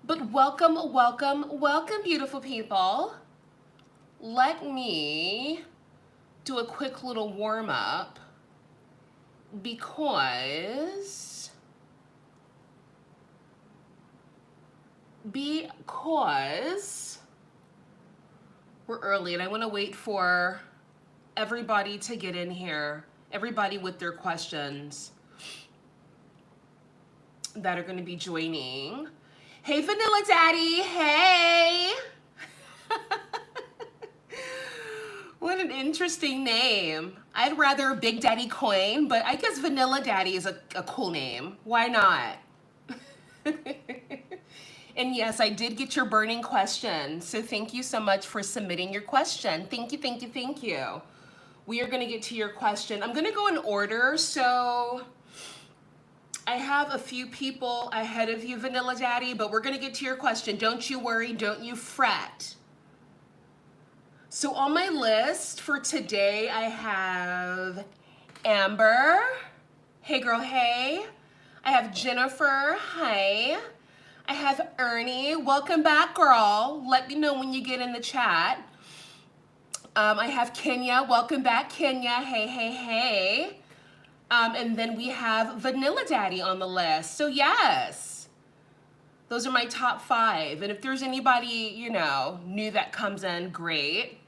But welcome, welcome, welcome, beautiful people. Let me do a quick little warm up because we're early and I want to wait for everybody to get in here, everybody with their questions that are going to be joining. Hey, Vanilla Daddy. Hey. What an interesting name. I'd rather Big Daddy Coin, but I guess Vanilla Daddy is a cool name. Why not? And yes, I did get your burning question. So thank you so much for submitting your question. Thank you, thank you, thank you. We are going to get to your question. I'm going to go in order. So I have a few people ahead of you, Vanilla Daddy, but we're going to get to your question. Don't you worry. Don't you fret. So on my list for today, I have Amber. Hey, girl, hey. I have Jennifer. Hi. I have Ernie. Welcome back, girl. Let me know when you get in the chat. I have Kenya. Welcome back, Kenya. Hey, hey, hey. And then we have Vanilla Daddy on the list. So yes, those are my top 5. And if there's anybody, new that comes in, great.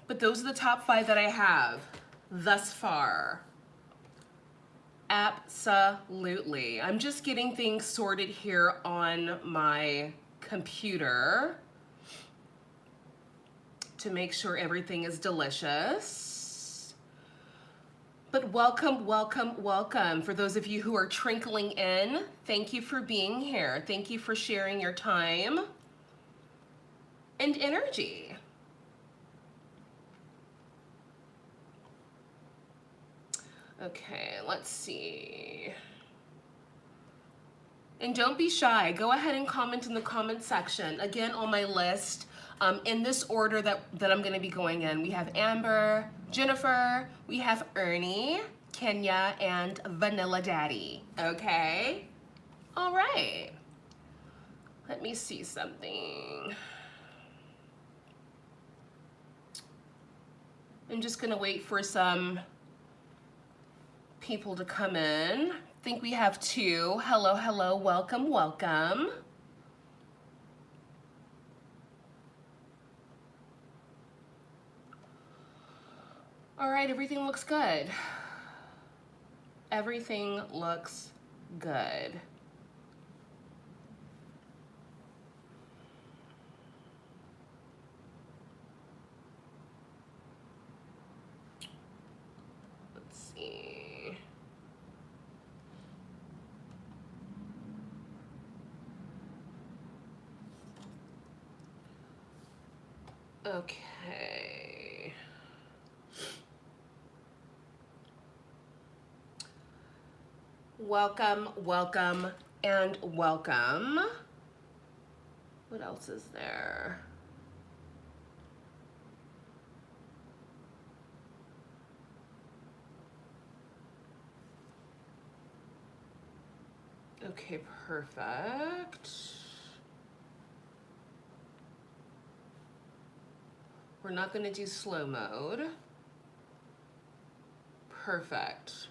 But those are the top 5 that I have thus far. Absolutely. I'm just getting things sorted here on my computer to make sure everything is delicious. But welcome, welcome, welcome. For those of you who are trickling in, thank you for being here. Thank you for sharing your time and energy. Okay, let's see. And don't be shy. Go ahead and comment in the comment section. Again, on my list, in this order that I'm going to be going in, we have Amber, Jennifer, we have Ernie, Kenya, and Vanilla Daddy. Okay? All right. Let me see something. I'm just going to wait for some people to come in. I think we have 2. Hello, hello, welcome, welcome. All right, everything looks good. Everything looks good. Let's see. Okay. Welcome, welcome, and welcome. What else is there? Okay, perfect. We're not going to do slow mode. Perfect.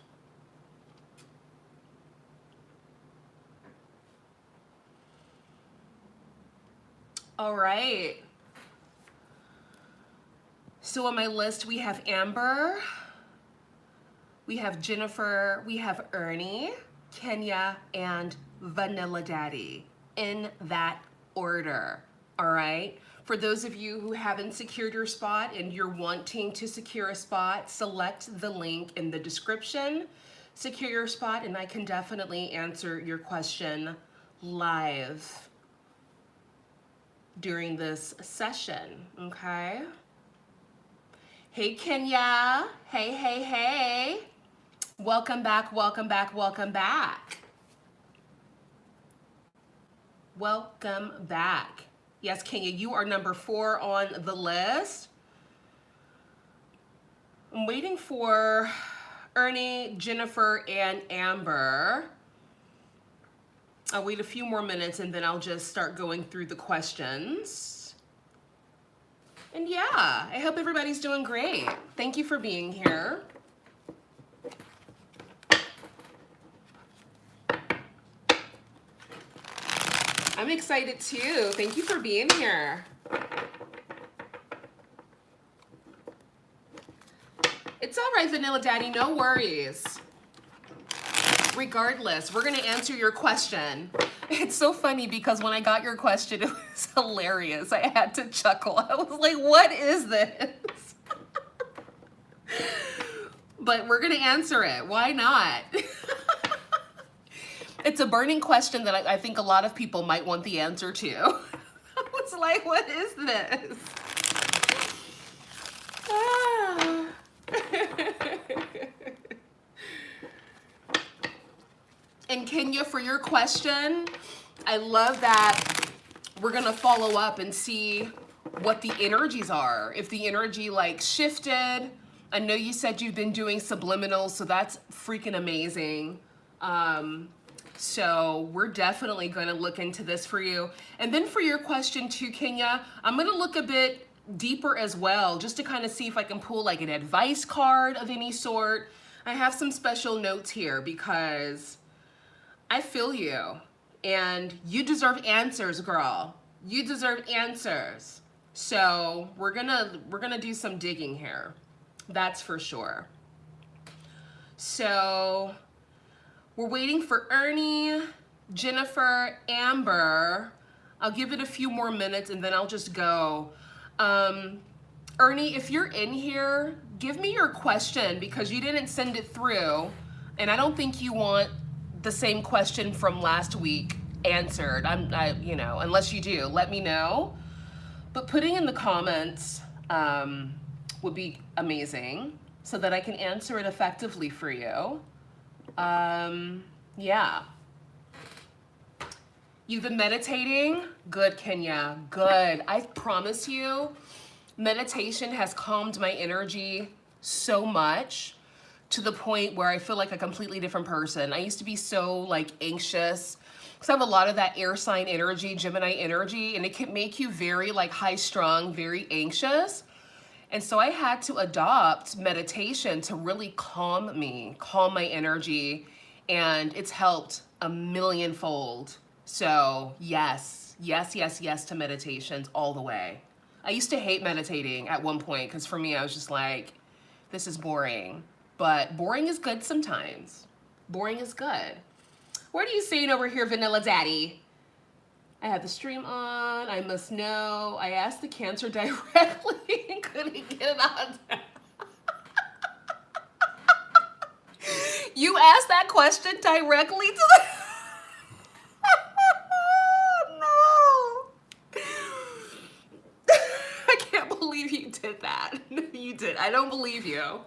All right. So on my list, we have Amber, we have Jennifer, we have Ernie, Kenya, and Vanilla Daddy in that order. All right. For those of you who haven't secured your spot and you're wanting to secure a spot, select the link in the description, secure your spot, and I can definitely answer your question live during this session, okay? Hey, Kenya. Hey, hey, hey. Welcome back, welcome back, welcome back. Welcome back. Yes, Kenya, you are number 4 on the list. I'm waiting for Ernie, Jennifer, and Amber. I'll wait a few more minutes and then I'll just start going through the questions. And yeah, I hope everybody's doing great. Thank you for being here. I'm excited too. Thank you for being here. It's all right, Vanilla Daddy, no worries. Regardless, we're gonna answer your question. It's so funny because when I got your question, it was hilarious. I had to chuckle. I was like, what is this? But we're gonna answer it. Why not? It's a burning question that I think a lot of people might want the answer to. I was like, what is this? Ah. And Kenya, for your question, I love that we're gonna follow up and see what the energies are. If the energy like shifted, I know you said you've been doing subliminals, so that's freaking amazing. So we're definitely gonna look into this for you. And then for your question too, Kenya, I'm gonna look a bit deeper as well, just to kind of see if I can pull like an advice card of any sort. I have some special notes here because I feel you, and you deserve answers, girl. You deserve answers. So we're gonna do some digging here. That's for sure. So we're waiting for Ernie, Jennifer, Amber. I'll give it a few more minutes and then I'll just go. Ernie, if you're in here, give me your question because you didn't send it through, and I don't think you want the same question from last week answered. You know, unless you do, let me know. But putting in the comments would be amazing so that I can answer it effectively for you. Yeah. You've been meditating? Good, Kenya, good. I promise you, meditation has calmed my energy so much to the point where I feel like a completely different person. I used to be so like anxious because I have a lot of that air sign energy, Gemini energy, and it can make you very like high strung, very anxious. And so I had to adopt meditation to really calm me, calm my energy, and it's helped a millionfold. So yes, yes, yes, yes to meditations all the way. I used to hate meditating at one point because for me, I was just like, this is boring. But boring is good sometimes. Boring is good. What are you saying over here, Vanilla Daddy? I have the stream on. I must know. I asked the Cancer directly and couldn't get it on. You asked that question directly to the... No. I can't believe you did that. You did. I don't believe you.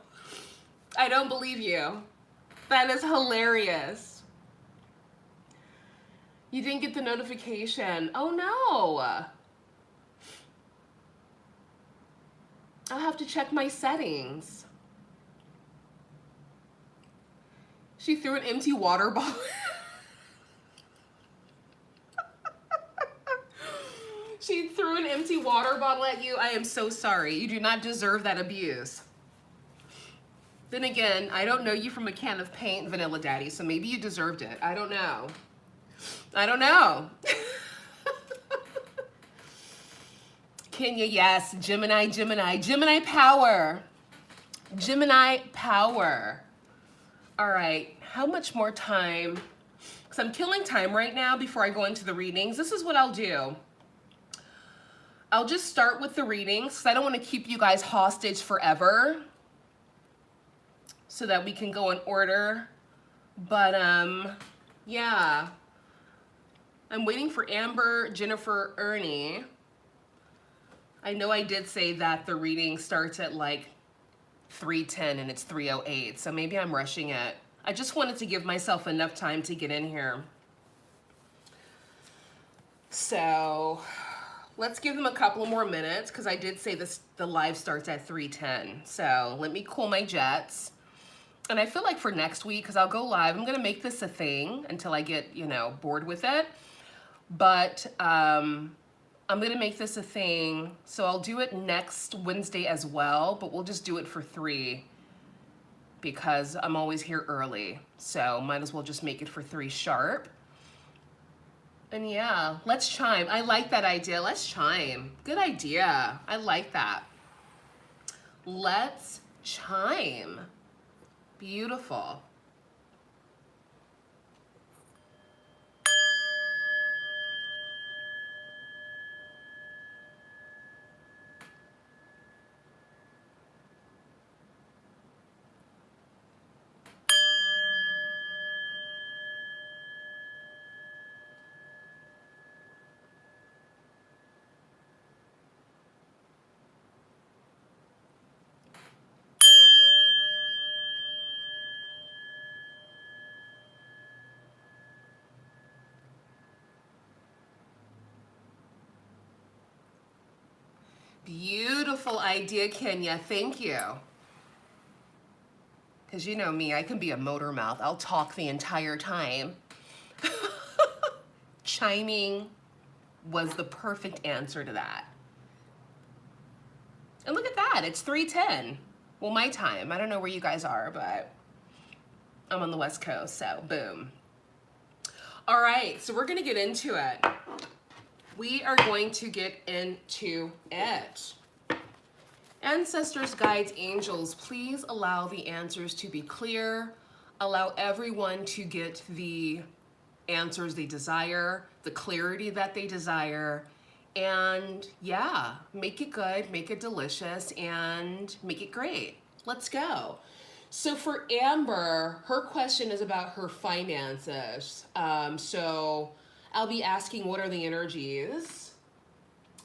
I don't believe you. That is hilarious. You didn't get the notification. Oh no. I'll have to check my settings. She threw an empty water bottle. She threw an empty water bottle at you. I am so sorry. You do not deserve that abuse. Then again, I don't know you from a can of paint, Vanilla Daddy, so maybe you deserved it. I don't know. I don't know. Kenya, yes. Gemini, Gemini. Gemini power. Gemini power. All right. How much more time? Because I'm killing time right now before I go into the readings. This is what I'll do. I'll just start with the readings because I don't want to keep you guys hostage forever so that we can go in order. But yeah. I'm waiting for Amber, Jennifer, Ernie. I know I did say that the reading starts at like 3:10 and it's 3:08, so maybe I'm rushing it. I just wanted to give myself enough time to get in here. So let's give them a couple more minutes because I did say the live starts at 3:10. So let me cool my jets And I feel like for next week, because I'll go live, I'm going to make this a thing until I get, bored with it. But I'm going to make this a thing. So I'll do it next Wednesday as well, but we'll just do it for 3 because I'm always here early. So might as well just make it for 3 sharp. And yeah, let's chime. I like that idea. Let's chime. Good idea. I like that. Let's chime. Beautiful. Beautiful idea, Kenya. Thank you. Because you know me, I can be a motor mouth. I'll talk the entire time. Chiming was the perfect answer to that. And look at that, it's 3:10. Well, my time. I don't know where you guys are, but I'm on the West Coast, so boom. All right, so we're gonna get into it. We are going to get into it. Ancestors, guides, angels, please allow the answers to be clear. Allow everyone to get the answers they desire, the clarity that they desire, and yeah, make it good, make it delicious, and make it great. Let's go. So for Amber, her question is about her finances. So I'll be asking what are the energies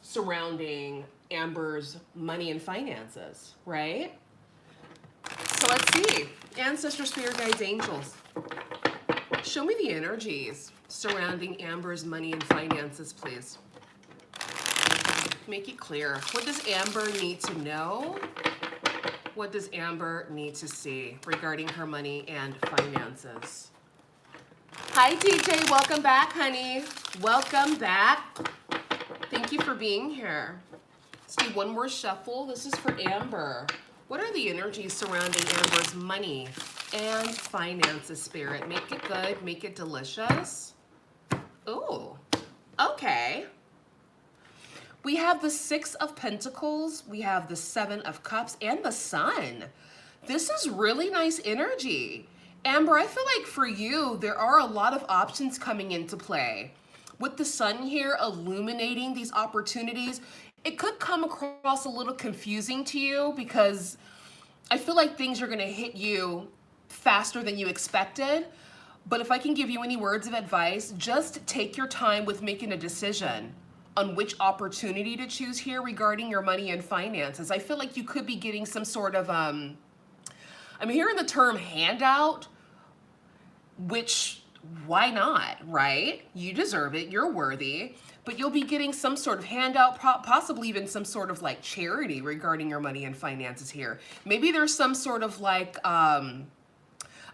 surrounding Amber's money and finances, right? So let's see. Ancestor, spirit guides, angels. Show me the energies surrounding Amber's money and finances, please. Make it clear. What does Amber need to know? What does Amber need to see regarding her money and finances? Hi, DJ. Welcome back, honey. Welcome back. Thank you for being here. Let's do one more shuffle. This is for Amber. What are the energies surrounding Amber's money and finances, spirit? Make it good. Make it delicious. Ooh. Okay. We have the 6 of Pentacles. We have the 7 of Cups and the Sun. This is really nice energy. Amber, I feel like for you, there are a lot of options coming into play. With the Sun here illuminating these opportunities, it could come across a little confusing to you because I feel like things are going to hit you faster than you expected. But if I can give you any words of advice, just take your time with making a decision on which opportunity to choose here regarding your money and finances. I feel like you could be getting some sort of, I'm hearing the term handout, which why not, right? You deserve it, you're worthy, but you'll be getting some sort of handout, possibly even some sort of like charity regarding your money and finances here. Maybe there's some sort of like, I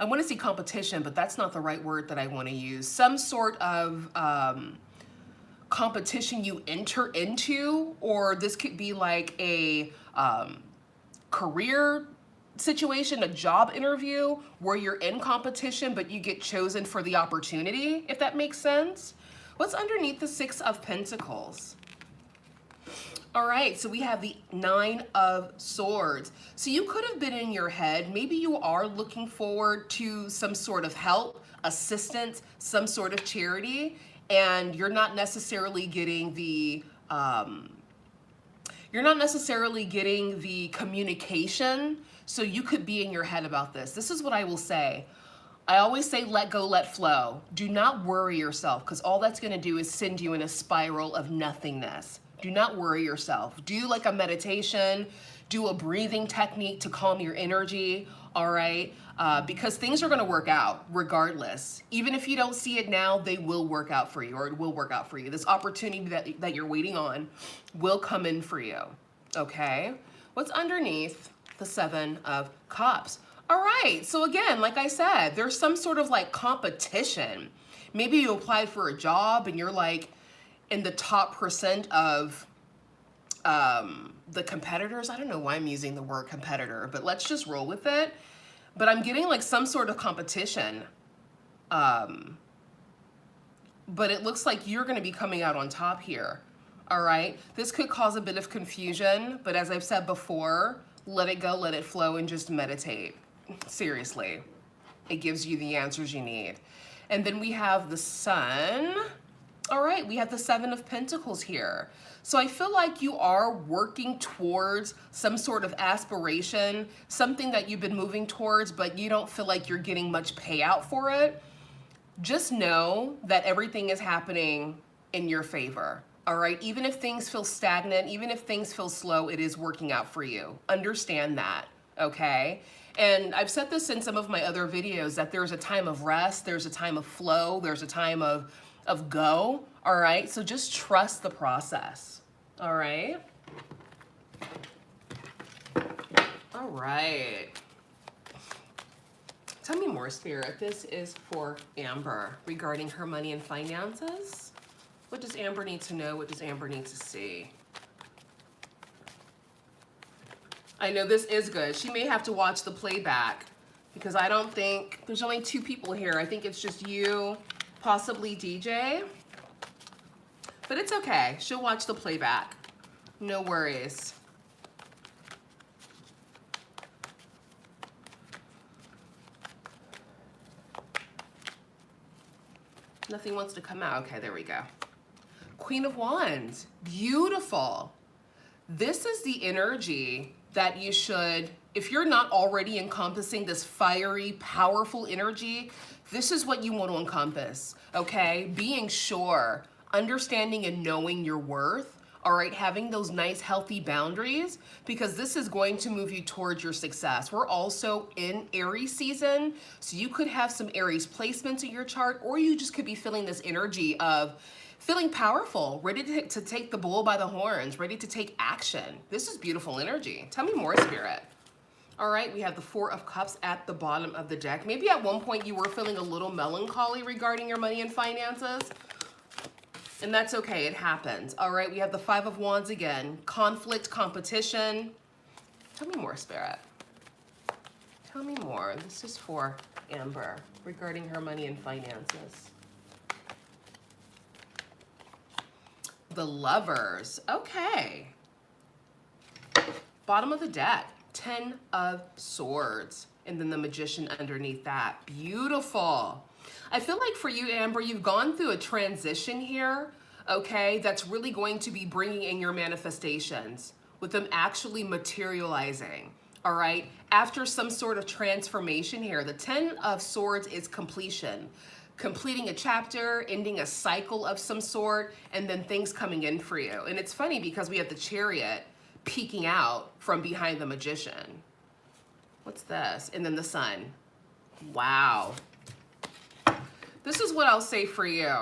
want to say competition, but that's not the right word that I want to use. Some sort of competition you enter into, or this could be like a career situation, a job interview where you're in competition, but you get chosen for the opportunity, if that makes sense. What's underneath the 6 of Pentacles? All right, so we have the 9 of Swords. So you could have been in your head, maybe you are looking forward to some sort of help, assistance, some sort of charity, and you're not necessarily getting the communication, so you could be in your head about this. This is what I will say. I always say let go, let flow. Do not worry yourself, because all that's going to do is send you in a spiral of nothingness. Do not worry yourself. Do like a meditation, do a breathing technique to calm your energy, all right? Because things are going to work out regardless. Even if you don't see it now, they will work out for you, or it will work out for you. This opportunity that you're waiting on will come in for you, okay? What's underneath the 7 of Cups? All right, so again, like I said, there's some sort of like competition. Maybe you applied for a job and you're like in the top percent of the competitors. I don't know why I'm using the word competitor, but let's just roll with it. But I'm getting like some sort of competition. But it looks like you're going to be coming out on top here. All right. This could cause a bit of confusion, but as I've said before, let it go, let it flow, and just meditate. Seriously. It gives you the answers you need. And then we have the Sun. All right, we have the Seven of Pentacles here. So I feel like you are working towards some sort of aspiration, something that you've been moving towards, but you don't feel like you're getting much payout for it. Just know that everything is happening in your favor. All right, even if things feel stagnant, even if things feel slow, it is working out for you. Understand that, okay? And I've said this in some of my other videos that there's a time of rest, there's a time of flow, there's a time of go, all right? So just trust the process, all right? All right. Tell me more, Spirit. This is for Amber regarding her money and finances. What does Amber need to know? What does Amber need to see? I know this is good. She may have to watch the playback because I don't think, there's only 2 people here. I think it's just you, possibly DJ. But it's okay. She'll watch the playback. No worries. Nothing wants to come out. Okay, there we go. Queen of Wands. Beautiful. This is the energy that you should, if you're not already encompassing this fiery, powerful energy, this is what you want to encompass, okay? Being sure, understanding and knowing your worth, all right? Having those nice, healthy boundaries, because this is going to move you towards your success. We're also in Aries season, so you could have some Aries placements in your chart, or you just could be feeling this energy of feeling powerful, ready to take the bull by the horns, ready to take action. This is beautiful energy. Tell me more, Spirit. All right, we have the 4 of Cups at the bottom of the deck. Maybe at one point you were feeling a little melancholy regarding your money and finances, and that's okay, it happens. All right, we have the 5 of Wands again. Conflict, competition. Tell me more, Spirit. Tell me more. This is for Amber regarding her money and finances. The Lovers. Okay. Bottom of the deck. 10 of Swords. And then the Magician underneath that. Beautiful. I feel like for you, Amber, you've gone through a transition here, okay, that's really going to be bringing in your manifestations, with them actually materializing, all right? After some sort of transformation here, the 10 of Swords is completion. Completing a chapter, ending a cycle of some sort, and then things coming in for you. And it's funny because we have the Chariot peeking out from behind the Magician. What's this? And then the Sun. Wow. This is what I'll say for you.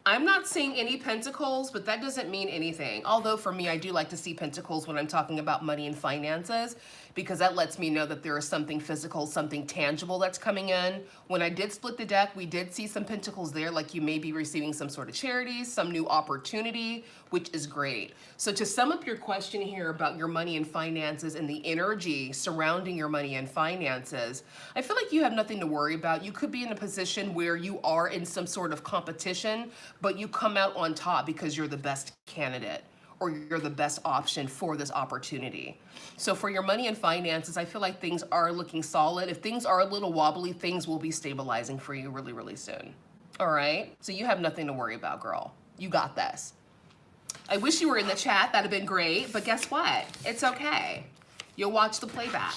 I'm not seeing any pentacles, but that doesn't mean anything. Although for me, I do like to see pentacles when I'm talking about money and finances, because that lets me know that there is something physical, something tangible that's coming in. When I did split the deck, we did see some pentacles there, like you may be receiving some sort of charities, some new opportunity, which is great. So to sum up your question here about your money and finances and the energy surrounding your money and finances, I feel like you have nothing to worry about. You could be in a position where you are in some sort of competition, but you come out on top because you're the best candidate or you're the best option for this opportunity. So for your money and finances, I feel like things are looking solid. If things are a little wobbly, things will be stabilizing for you really, really soon. All right? So you have nothing to worry about, girl. You got this. I wish you were in the chat. That'd have been great. But guess what? It's okay. You'll watch the playback.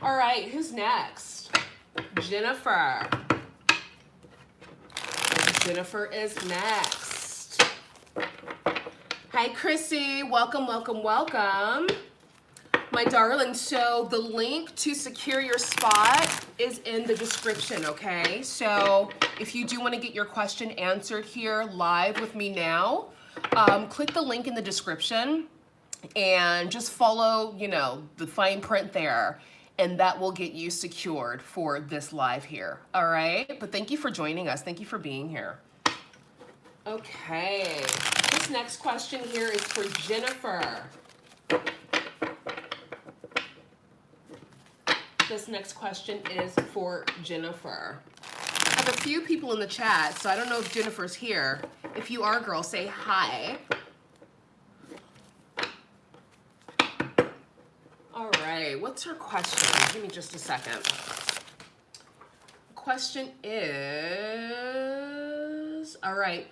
All right, who's next? Jennifer. Jennifer is next. Hi, Chrissy. Welcome, welcome, welcome. My darling, so the link to secure your spot is in the description, okay? So if you do want to get your question answered here live with me now, click the link in the description and just follow, you know, the fine print there. and that will get you secured for this live here. All right, but thank you for joining us. Thank you for being here. Okay, this next question here is for Jennifer. This next question is for Jennifer. I have a few people in the chat, so I don't know if Jennifer's here. If you are, girl, say hi. All right, what's her question? Give me just a second. Question is, all right,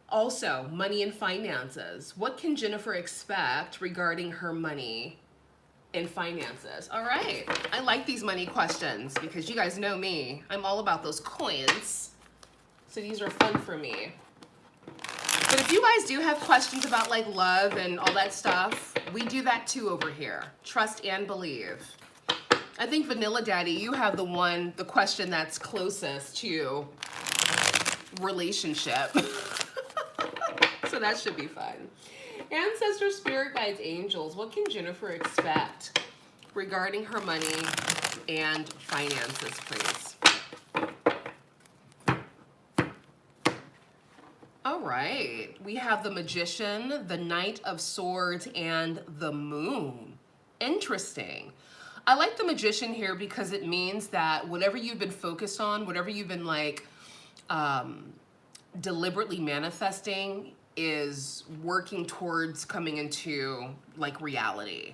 also money and finances. What can Jennifer expect regarding her money and finances? All right, I like these money questions because you guys know me. I'm all about those coins. So these are fun for me. But if you guys do have questions about like love and all that stuff, we do that too over here. Trust and believe. I think Vanilla Daddy, you have the question that's closest to relationship. So that should be fun. Ancestor, spirit guides, angels, what can Jennifer expect regarding her money and finances, please? All right, we have the Magician, the Knight of Swords, and the Moon. Interesting. I like the Magician here because it means that whatever you've been focused on, whatever you've been like deliberately manifesting is working towards coming into like reality,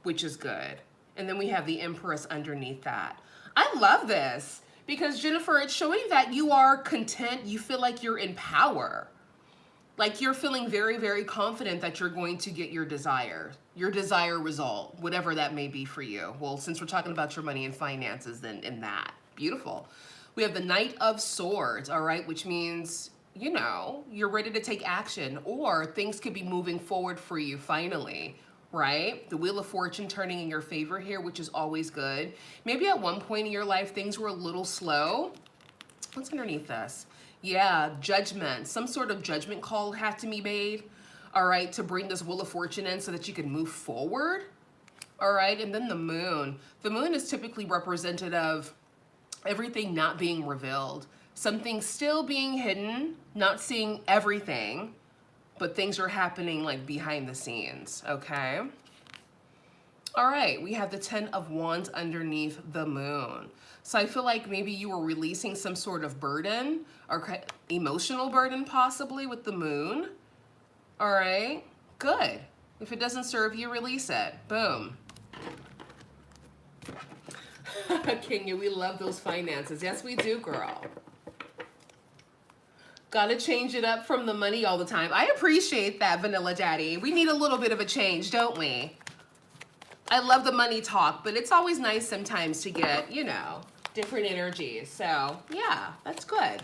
which is good. And then we have the Empress underneath that. I love this. Because Jennifer, it's showing that you are content, you feel like you're in power. Like you're feeling very, very confident that you're going to get your desire result, whatever that may be for you. Well, since we're talking about your money and finances, then in that. Beautiful. We have the Knight of Swords, all right, which means, you know, you're ready to take action or things could be moving forward for you finally. Right? The Wheel of Fortune turning in your favor here, which is always good. Maybe at one point in your life, things were a little slow. What's underneath this? Yeah, judgment. Some sort of judgment call had to be made, all right, to bring this Wheel of Fortune in so that you can move forward. All right, and then the Moon. The Moon is typically representative of everything not being revealed. Something still being hidden, not seeing everything, but things are happening like behind the scenes, okay? All right, we have the 10 of Wands underneath the Moon. So I feel like maybe you were releasing some sort of burden or emotional burden possibly with the Moon. All right, good. If it doesn't serve you, release it. Boom. Kenya, we love those finances. Yes, we do, girl. Gotta change it up from the money all the time. I appreciate that, Vanilla Daddy. We need a little bit of a change, don't we? I love the money talk, but it's always nice sometimes to get, you know, different energies. So, yeah, that's good.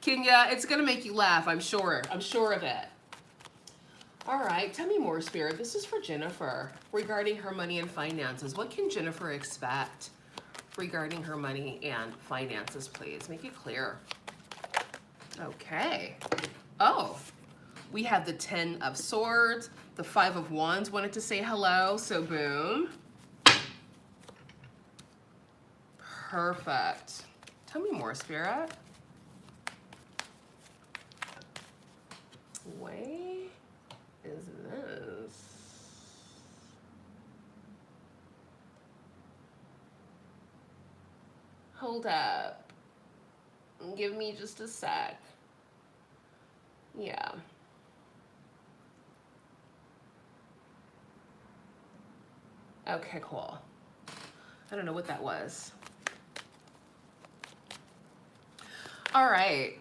Kenya, it's gonna make you laugh, I'm sure. I'm sure of it. All right, tell me more, Spirit. This is for Jennifer regarding her money and finances. What can Jennifer expect regarding her money and finances, please? Make it clear. Okay. Oh, we have the 10 of Swords. The 5 of Wands wanted to say hello, so boom. Perfect. Tell me more, Spirit. Way is this? Hold up. Give me just a sec. Yeah. Okay, cool. I don't know what that was. All right.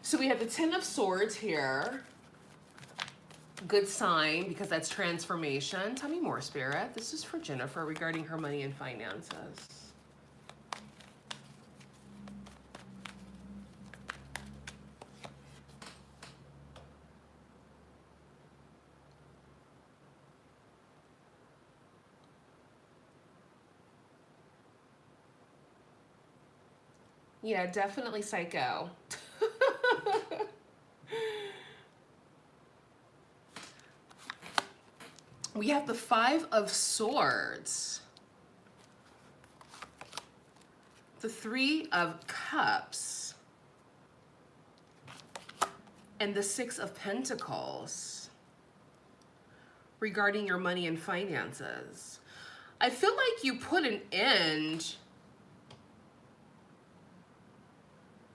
So we have the 10 of Swords here. Good sign because that's transformation. Tell me more, Spirit. This is for Jennifer regarding her money and finances. Yeah, definitely psycho. We have the Five of Swords, the Three of Cups, and the Six of Pentacles regarding your money and finances. I feel like you put an end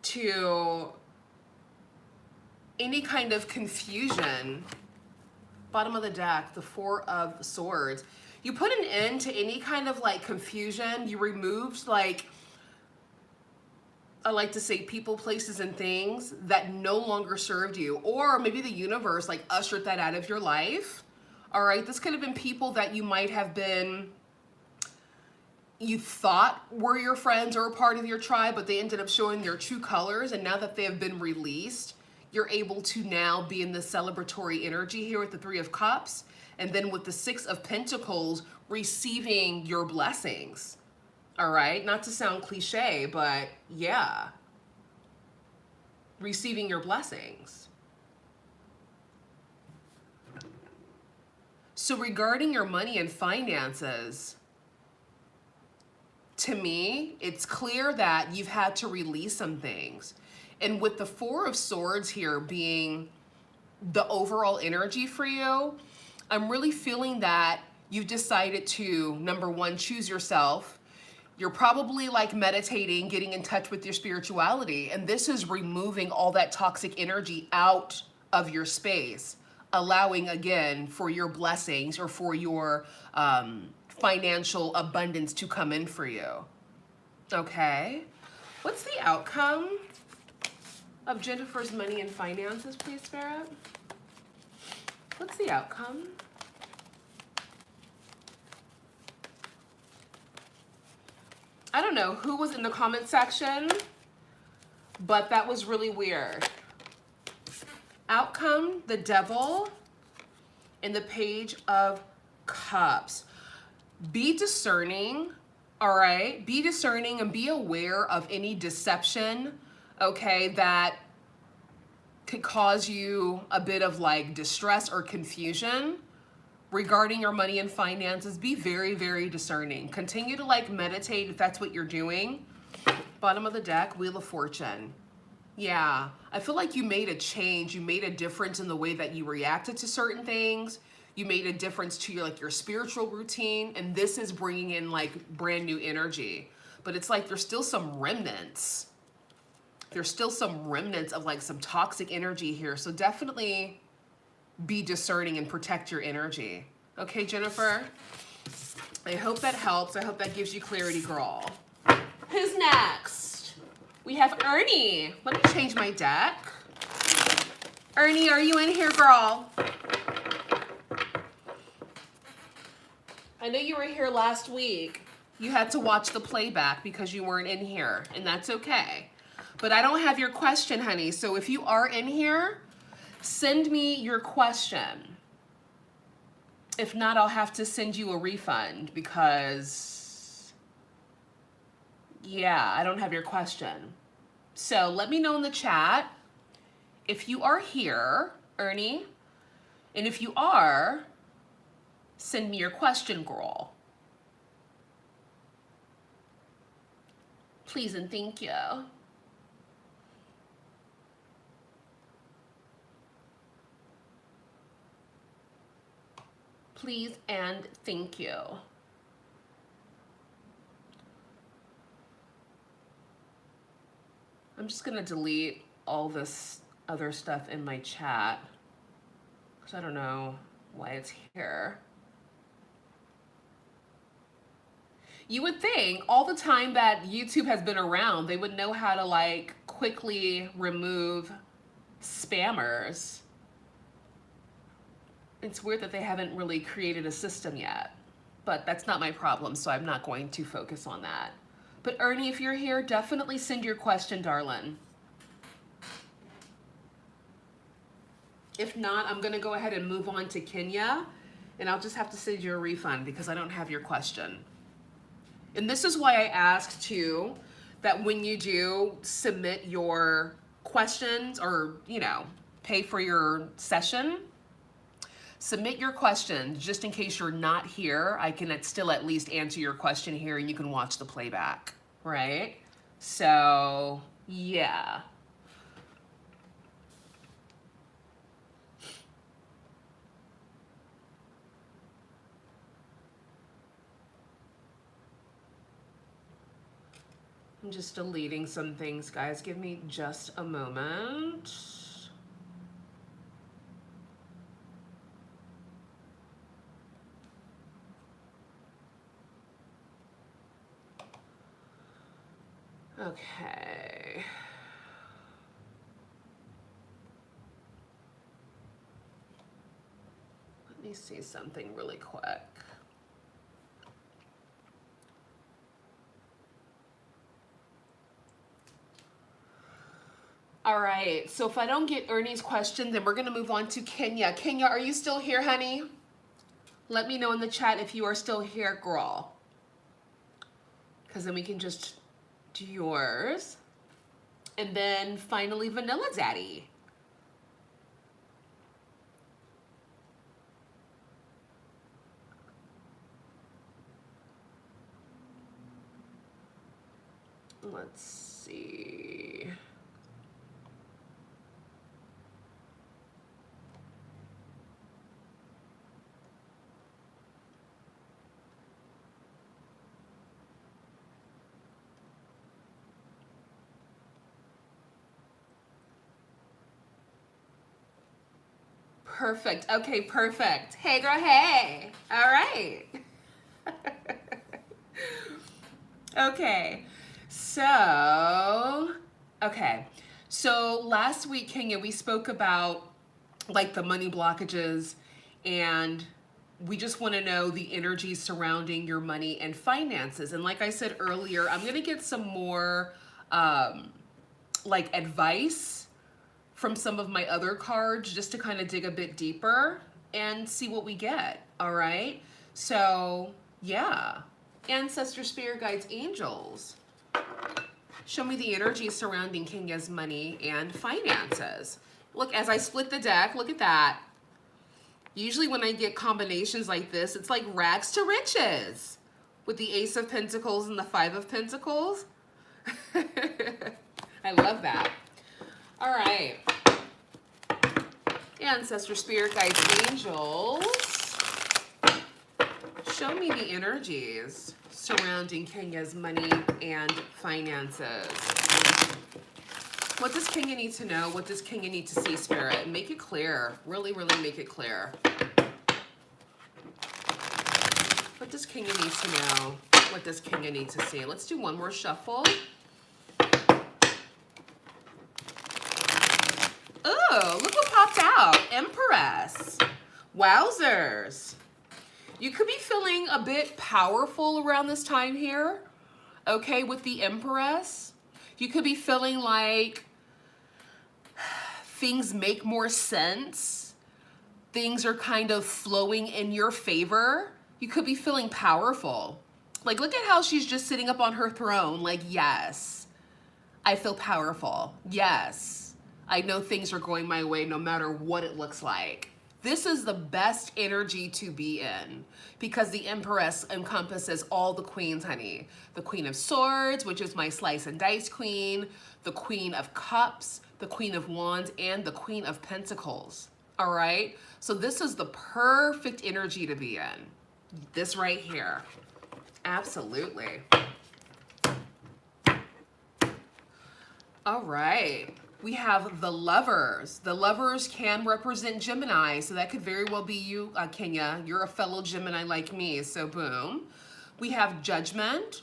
to any kind of confusion. Bottom of the deck, the Four of Swords. You put an end to any kind of like confusion. You removed, like, I like to say, people, places, and things that no longer served you. Or maybe the universe like ushered that out of your life. All right, this could have been people that you might have been, you thought were your friends or a part of your tribe, but they ended up showing their true colors. And now that they have been released, you're able to now be in the celebratory energy here with the Three of Cups. And then with the Six of Pentacles, receiving your blessings. All right, not to sound cliche, but yeah, receiving your blessings. So regarding your money and finances, to me, it's clear that you've had to release some things. And with the Four of Swords here being the overall energy for you, I'm really feeling that you've decided to, number one, choose yourself. You're probably like meditating, getting in touch with your spirituality. And this is removing all that toxic energy out of your space, allowing again for your blessings or for your financial abundance to come in for you. Okay. What's the outcome of Jennifer's money and finances, please, Spirit? What's the outcome? I don't know who was in the comment section, but that was really weird. Outcome, the Devil, and the Page of Cups. Be discerning, all right? Be discerning and be aware of any deception, okay, that could cause you a bit of like distress or confusion regarding your money and finances. Be very, very discerning. Continue to like meditate if that's what you're doing. Bottom of the deck, Wheel of Fortune. Yeah, I feel like you made a change. You made a difference in the way that you reacted to certain things. You made a difference to your spiritual routine, and this is bringing in like brand new energy. But it's like there's still some remnants. There's still some remnants of like some toxic energy here. So definitely be discerning and protect your energy. Okay, Jennifer? I hope that helps. I hope that gives you clarity, girl. Who's next? We have Ernie. Let me change my deck. Ernie, are you in here, girl? I know you were here last week. You had to watch the playback because you weren't in here, and that's okay. But I don't have your question, honey. So if you are in here, send me your question. If not, I'll have to send you a refund because, yeah, I don't have your question. So let me know in the chat if you are here, Ernie. And if you are, send me your question, girl. Please and thank you. Please and thank you. I'm just gonna delete all this other stuff in my chat because I don't know why it's here. You would think all the time that YouTube has been around, they would know how to like quickly remove spammers. It's weird that they haven't really created a system yet, but that's not my problem, so I'm not going to focus on that. But Ernie, if you're here, definitely send your question, darling. If not, I'm gonna go ahead and move on to Kenya, and I'll just have to send you a refund because I don't have your question. And this is why I asked too, that when you do submit your questions or, pay for your session, Submit your questions just in case you're not here. I can still at least answer your question here and you can watch the playback, right? So, yeah. I'm just deleting some things, guys. Give me just a moment. Okay. Let me see something really quick. All right, so if I don't get Ernie's question, then we're gonna move on to Kenya. Kenya, are you still here, honey? Let me know in the chat if you are still here, girl. Because then we can just do yours. And then finally, Vanilla Daddy. Let's see. Perfect. Okay, perfect. Hey, girl, hey. All right. Okay. So, okay. So last week, Kenya, we spoke about like the money blockages, and we just want to know the energy surrounding your money and finances. And like I said earlier, I'm going to get some more like advice from some of my other cards just to kind of dig a bit deeper and see what we get. All right. So yeah, ancestor, spirit guides, angels, show me the energy surrounding Kenya's money and finances. Look, as I split the deck, look at that. Usually when I get combinations like this, it's like rags to riches with the Ace of Pentacles and the Five of Pentacles. I love that. All right. Ancestor, spirit guides, angels, show me the energies surrounding Kenya's money and finances. What does Kenya need to know? What does Kenya need to see, Spirit? Make it clear. Really, really make it clear. What does Kenya need to know? What does Kenya need to see? Let's do one more shuffle. Oh, look what popped out. Empress. Wowzers. You could be feeling a bit powerful around this time here, okay, with the Empress. You could be feeling like things make more sense. Things are kind of flowing in your favor. You could be feeling powerful. Like, look at how she's just sitting up on her throne. Like, yes, I feel powerful. Yes, I know things are going my way no matter what it looks like. This is the best energy to be in because the Empress encompasses all the queens, honey. The Queen of Swords, which is my slice and dice queen, the Queen of Cups, the Queen of Wands, and the Queen of Pentacles. All right? So this is the perfect energy to be in. This right here. Absolutely. All right. We have the Lovers. The Lovers can represent Gemini, so that could very well be you, Kenya. You're a fellow Gemini like me, so boom. We have Judgment,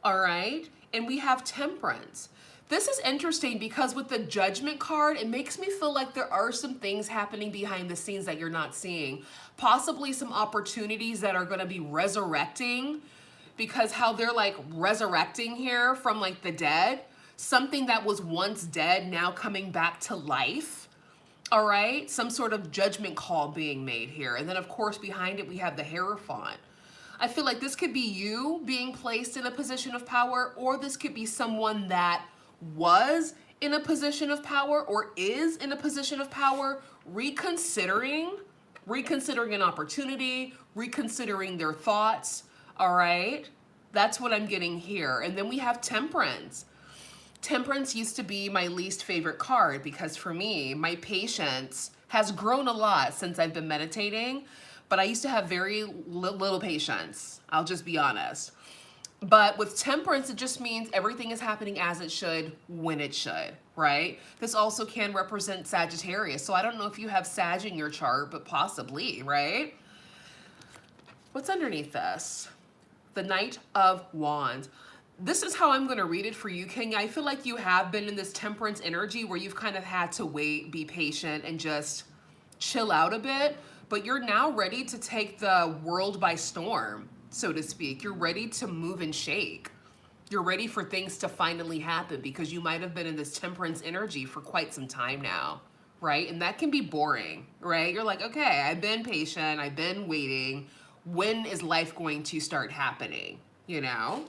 all right? And we have Temperance. This is interesting because with the Judgment card, it makes me feel like there are some things happening behind the scenes that you're not seeing. Possibly some opportunities that are going to be resurrecting, because how they're like resurrecting here from like the dead. Something that was once dead now coming back to life. All right, some sort of judgment call being made here. And then of course behind it we have the Hierophant. I feel like this could be you being placed in a position of power, or this could be someone that was in a position of power or is in a position of power reconsidering reconsidering an opportunity, reconsidering their thoughts, all right? That's what I'm getting here. And then we have Temperance. Temperance used to be my least favorite card because for me, my patience has grown a lot since I've been meditating, but I used to have very little patience. I'll just be honest. But with Temperance, it just means everything is happening as it should, when it should, right? This also can represent Sagittarius. So I don't know if you have Sag in your chart, but possibly, right? What's underneath this? The Knight of Wands. This is how I'm going to read it for you, King. I feel like you have been in this Temperance energy where you've kind of had to wait, be patient, and just chill out a bit. But you're now ready to take the world by storm, so to speak. You're ready to move and shake. You're ready for things to finally happen because you might have been in this Temperance energy for quite some time now, right? And that can be boring, right? You're like, okay, I've been patient. I've been waiting. When is life going to start happening, you know?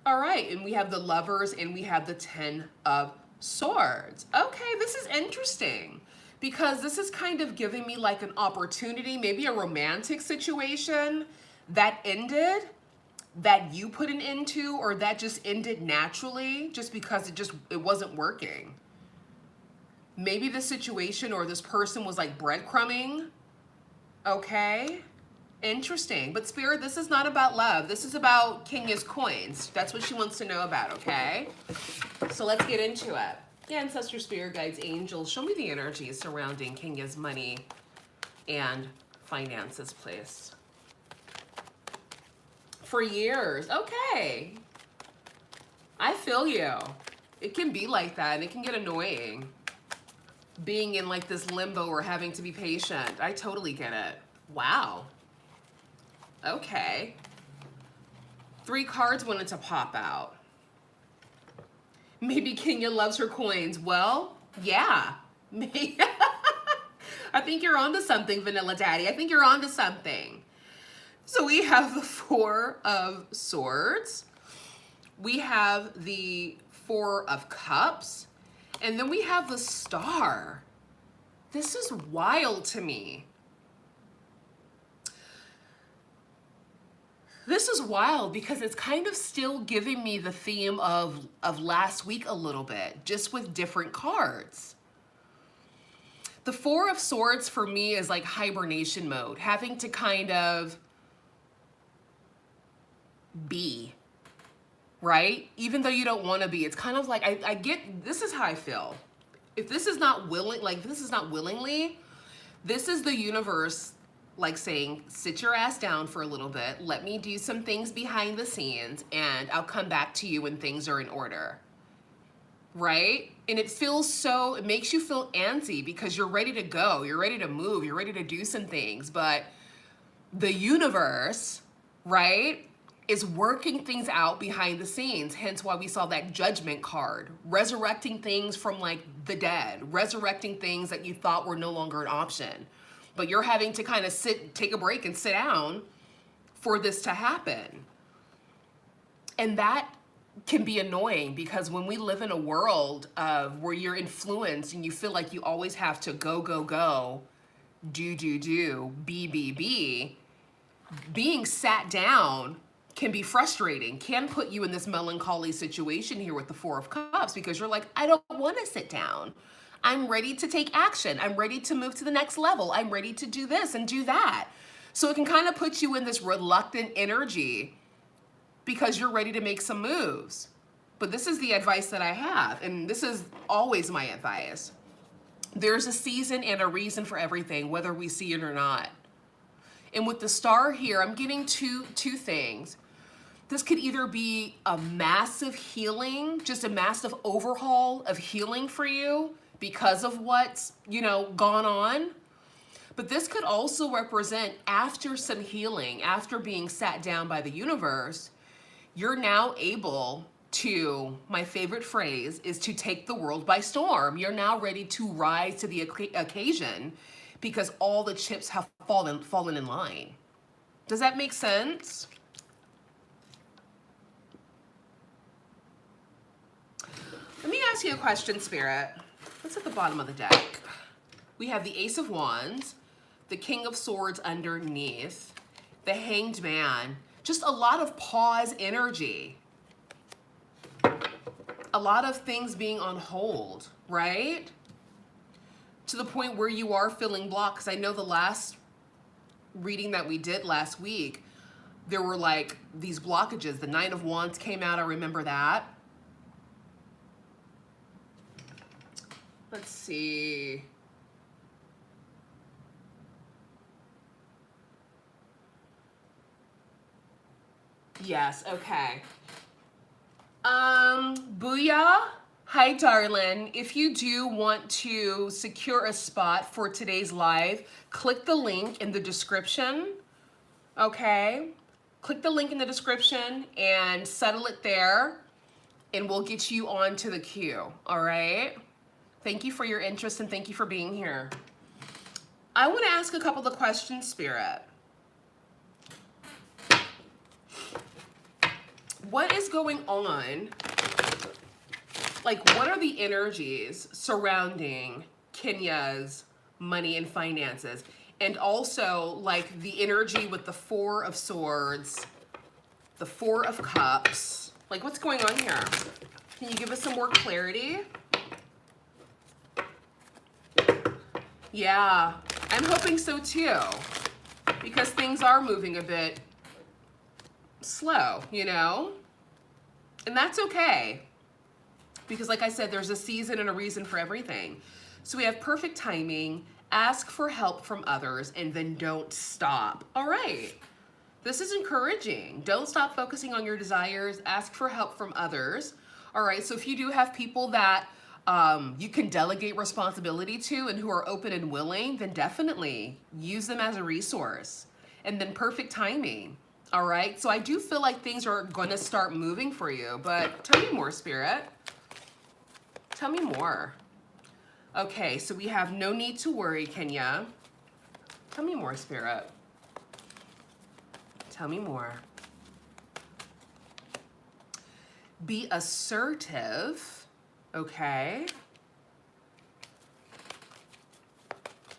All right, and we have the Lovers and we have the Ten of Swords. Okay, this is interesting because this is kind of giving me like an opportunity, maybe a romantic situation that ended, that you put an end to, or that just ended naturally just because it wasn't working. Maybe the situation or this person was like breadcrumbing. Okay. Interesting. But Spirit, this is not about love. This is about Kenya's coins. That's what she wants to know about, okay? So let's get into it. Yeah, Ancestor, Spirit Guides, Angels, show me the energy surrounding Kenya's money and finances, please. For years. Okay. I feel you. It can be like that, and it can get annoying. Being in like this limbo or having to be patient. I totally get it. Wow. Okay. 3 cards wanted to pop out. Maybe Kenya loves her coins. Well, yeah. I think you're onto something, Vanilla Daddy. I think you're onto something. So we have the 4 of Swords. We have the 4 of Cups. And then we have the Star. This is wild to me. This is wild because it's kind of still giving me the theme of last week a little bit, just with different cards. The 4 of Swords for me is like hibernation mode, having to kind of be, right? Even though you don't want to be, it's kind of like, I get, this is how I feel. If this is not willing, like this is not willingly, this is the universe like saying, sit your ass down for a little bit. Let me do some things behind the scenes and I'll come back to you when things are in order. Right? And it feels so, it makes you feel antsy because you're ready to go. You're ready to move. You're ready to do some things. But the universe, right, is working things out behind the scenes. Hence why we saw that Judgment card, resurrecting things from like the dead, resurrecting things that you thought were no longer an option. But you're having to kind of take a break and sit down for this to happen. And that can be annoying because when we live in a world of where you're influenced and you feel like you always have to go, go, go, do, be, being sat down can be frustrating, can put you in this melancholy situation here with the 4 of Cups because you're like, I don't want to sit down. I'm ready to take action. I'm ready to move to the next level. I'm ready to do this and do that. So it can kind of put you in this reluctant energy because you're ready to make some moves. But this is the advice that I have, and this is always my advice. There's a season and a reason for everything, whether we see it or not. And with the Star here, I'm getting two things. This could either be a massive healing, just a massive overhaul of healing for you because of what's, gone on. But this could also represent after some healing, after being sat down by the universe, you're now able to, my favorite phrase is to take the world by storm. You're now ready to rise to the occasion because all the chips have fallen in line. Does that make sense? Let me ask you a question, Spirit. What's at the bottom of the deck? We have the Ace of Wands, the King of Swords underneath, the Hanged Man. Just a lot of pause energy. A lot of things being on hold, right? To the point where you are feeling blocked. Because I know the last reading that we did last week, there were like these blockages. The Nine of Wands came out, I remember that. Let's see. Yes, okay. Booyah. Hi, darling. If you do want to secure a spot for today's live, click the link in the description, okay? Click the link in the description and settle it there, and we'll get you onto the queue, all right? Thank you for your interest and thank you for being here. I want to ask a couple of questions, Spirit. What is going on? Like, what are the energies surrounding Kenya's money and finances? And also, like, the energy with the Four of Swords, the Four of Cups. Like, what's going on here? Can you give us some more clarity? Yeah, I'm hoping so too, because things are moving a bit slow, you know? And that's okay. Because like I said, there's a season and a reason for everything. So we have perfect timing, ask for help from others, and then don't stop. All right. This is encouraging. Don't stop focusing on your desires. Ask for help from others. All right. So if you do have people that you can delegate responsibility to and who are open and willing, then definitely use them as a resource. And then perfect timing. All right. So I do feel like things are going to start moving for you, but tell me more, Spirit. Tell me more. Okay, so we have no need to worry, Kenya. Tell me more, Spirit. Tell me more. Be assertive. Okay.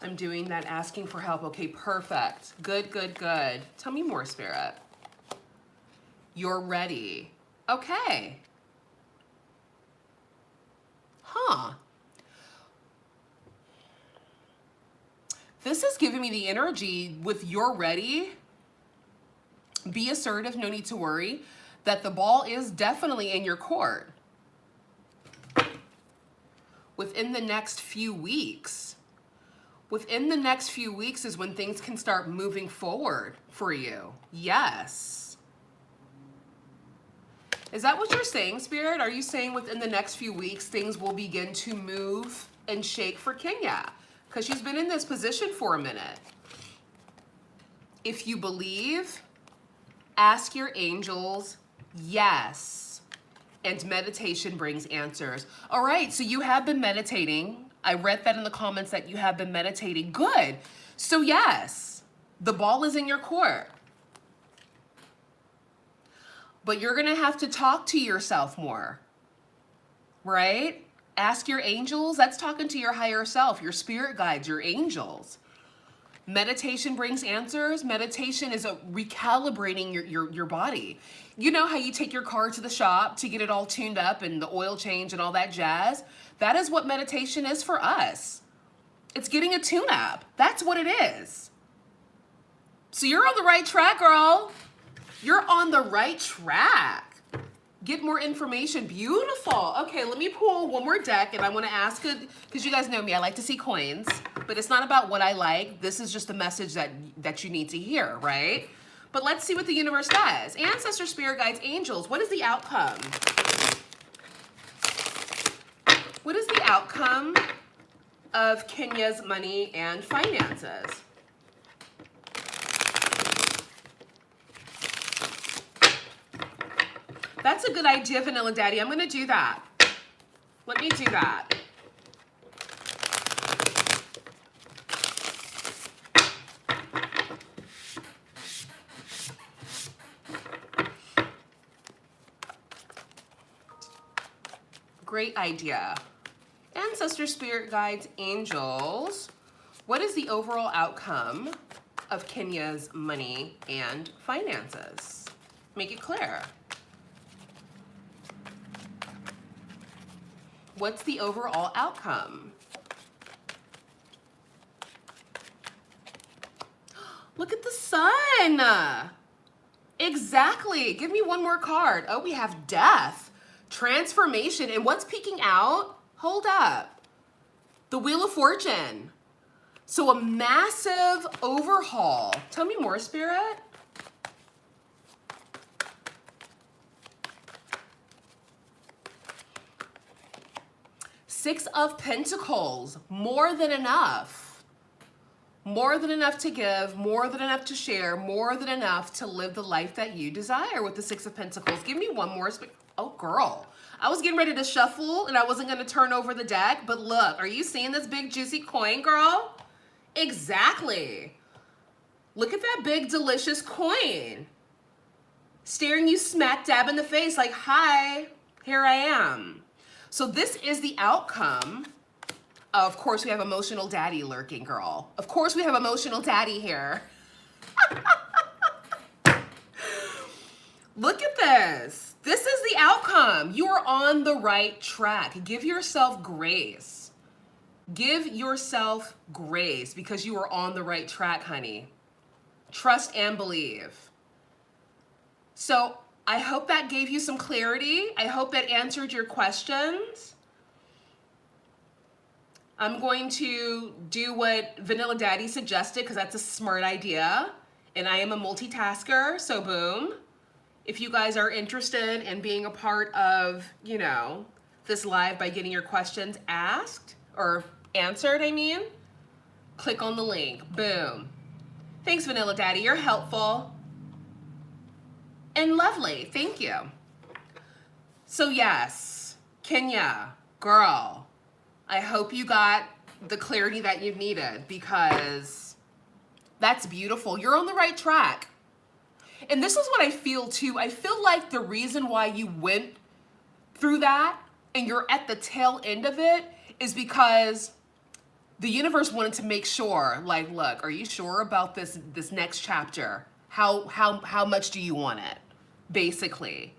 I'm doing that, asking for help. Okay, perfect. Good, good, good. Tell me more, Spirit. You're ready. Okay. Huh. This is giving me the energy with you're ready. Be assertive, no need to worry, that the ball is definitely in your court. Within the next few weeks. Within the next few weeks is when things can start moving forward for you. Yes. Is that what you're saying, Spirit? Are you saying within the next few weeks, things will begin to move and shake for Kenya? Because she's been in this position for a minute. If you believe, ask your angels, yes. And meditation brings answers. All right, so you have been meditating. I read that in the comments that you have been meditating. Good. So yes, the ball is in your court. But you're going to have to talk to yourself more, right? Ask your angels. That's talking to your higher self, your spirit guides, your angels. Meditation brings answers. Meditation is recalibrating your body. You know how you take your car to the shop to get it all tuned up and the oil change and all that jazz? That is what meditation is for us. It's getting a tune-up. That's what it is. So you're on the right track, girl. You're on the right track. Get more information. Beautiful. Okay, let me pull one more deck, and I want to ask it, because you guys know me, I like to see coins, but it's not about what I like. This is just a message that you need to hear, right? But let's see what the universe does. Ancestors, spirit guides, angels, what is the outcome? What is the outcome of Kenya's money and finances? That's a good idea, Vanilla Daddy. I'm going to do that. Let me do that. Great idea. Ancestor, spirit guides, angels. What is the overall outcome of Kenya's money and finances? Make it clear. What's the overall outcome? Look at the sun. Exactly. Give me one more card. Oh, we have death, transformation, and what's peeking out? Hold up. The Wheel of Fortune. So a massive overhaul. Tell me more, Spirit. Six of Pentacles. More than enough. More than enough to give, more than enough to share, more than enough to live the life that you desire with the Six of Pentacles. Give me one more. Oh, girl. I was getting ready to shuffle and I wasn't going to turn over the deck, but look, are you seeing this big juicy coin, girl? Exactly. Look at that big delicious coin. Staring you smack dab in the face like, hi, here I am. So this is the outcome. Of course, we have emotional daddy lurking, girl. Of course, we have emotional daddy here. Look at this. This is the outcome. You are on the right track. Give yourself grace. Give yourself grace because you are on the right track, honey. Trust and believe. So I hope that gave you some clarity. I hope that answered your questions. I'm going to do what Vanilla Daddy suggested because that's a smart idea. And I am a multitasker, so boom. If you guys are interested in being a part of, you know, this live by getting your questions asked or answered, I mean, click on the link. Boom. Thanks, Vanilla Daddy. You're helpful and lovely. Thank you. So yes, Kenya, girl, I hope you got the clarity that you needed because that's beautiful. You're on the right track. And this is what I feel too. I feel like the reason why you went through that and you're at the tail end of it is because the universe wanted to make sure, like, look, are you sure about this next chapter? How much do you want it? Basically.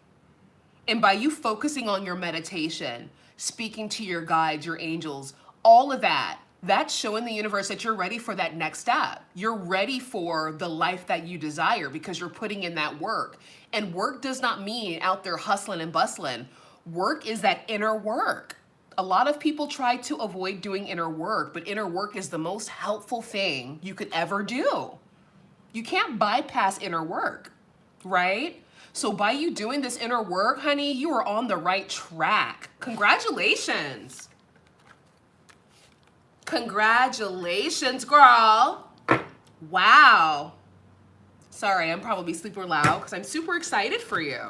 And by you focusing on your meditation, speaking to your guides, your angels, all of that, that's showing the universe that you're ready for that next step. You're ready for the life that you desire because you're putting in that work. And work does not mean out there hustling and bustling. Work is that inner work. A lot of people try to avoid doing inner work, but inner work is the most helpful thing you could ever do. You can't bypass inner work, right? So by you doing this inner work, honey, you are on the right track. Congratulations. Congratulations, girl. Wow. Sorry, I'm probably super loud because I'm super excited for you.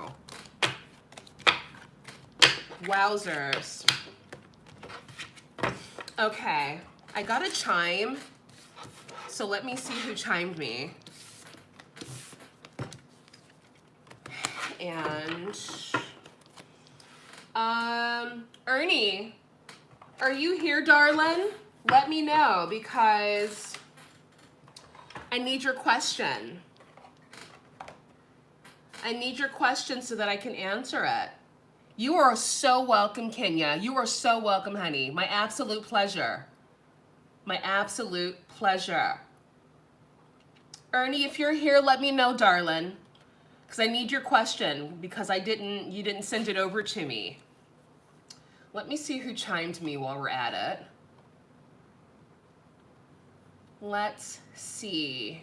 Wowzers. Okay, I got a chime. So let me see who chimed me. And Ernie, are you here, darling? Let me know because I need your question. I need your question so that I can answer it. You are so welcome, Kenya. You are so welcome, honey. My absolute pleasure. My absolute pleasure. Ernie, if you're here, let me know, darling. Because I need your question because you didn't send it over to me. Let me see who chimed me while we're at it. Let's see.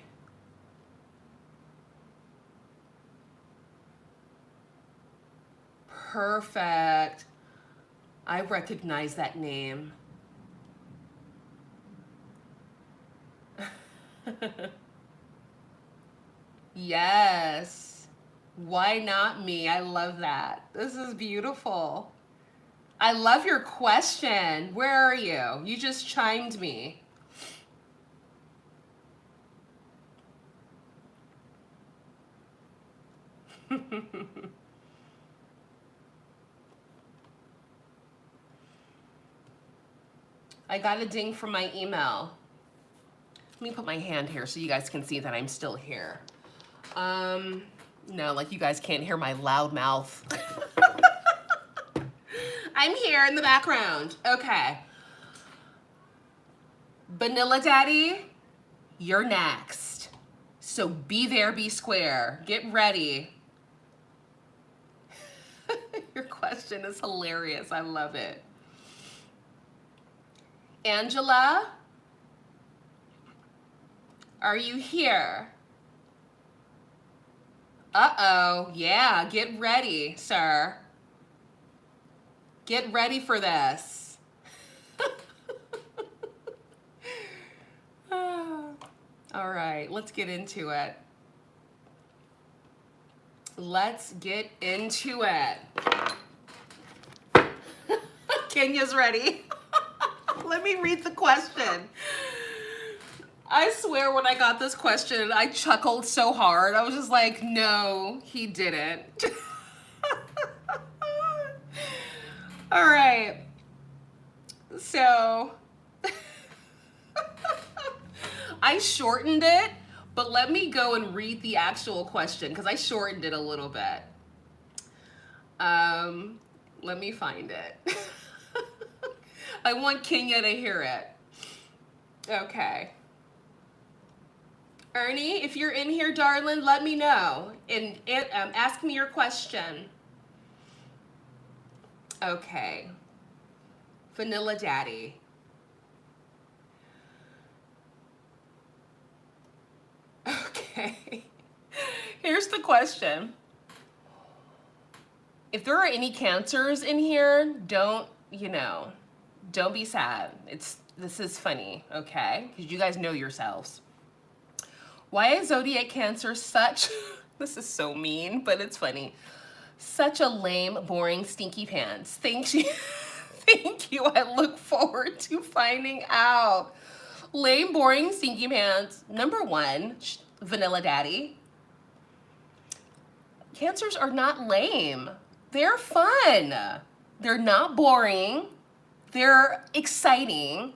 Perfect. I recognize that name. Yes. Why not me? I love that. This is beautiful. I love your question. Where are you? You just chimed me. I got a ding from my email. Let me put my hand here so you guys can see that I'm still here. No, like you guys can't hear my loud mouth. I'm here in the background. Okay. Vanilla Daddy, you're next. So be there, be square. Get ready. Your question is hilarious. I love it. Angela, are you here? Uh-oh. Yeah, get ready, sir. Get ready for this. All right, let's get into it. Let's get into it. Kenya's ready. Let me read the question. I swear when I got this question, I chuckled so hard. I was just like, no, he didn't. All right. So I shortened it, but let me go and read the actual question because I shortened it a little bit. Let me find it. I want Kenya to hear it. Okay. Ernie, if you're in here, darling, let me know and ask me your question. Okay. Vanilla Daddy. Okay. Here's the question. If there are any cancers in here, don't be sad. This is funny, okay? Because you guys know yourselves. Why is zodiac Cancer such, this is so mean, but it's funny, such a lame, boring, stinky pants? Thank you. Thank you. I look forward to finding out. Lame, boring, stinky pants. Number one, Vanilla Daddy. Cancers are not lame. They're fun. They're not boring. They're exciting.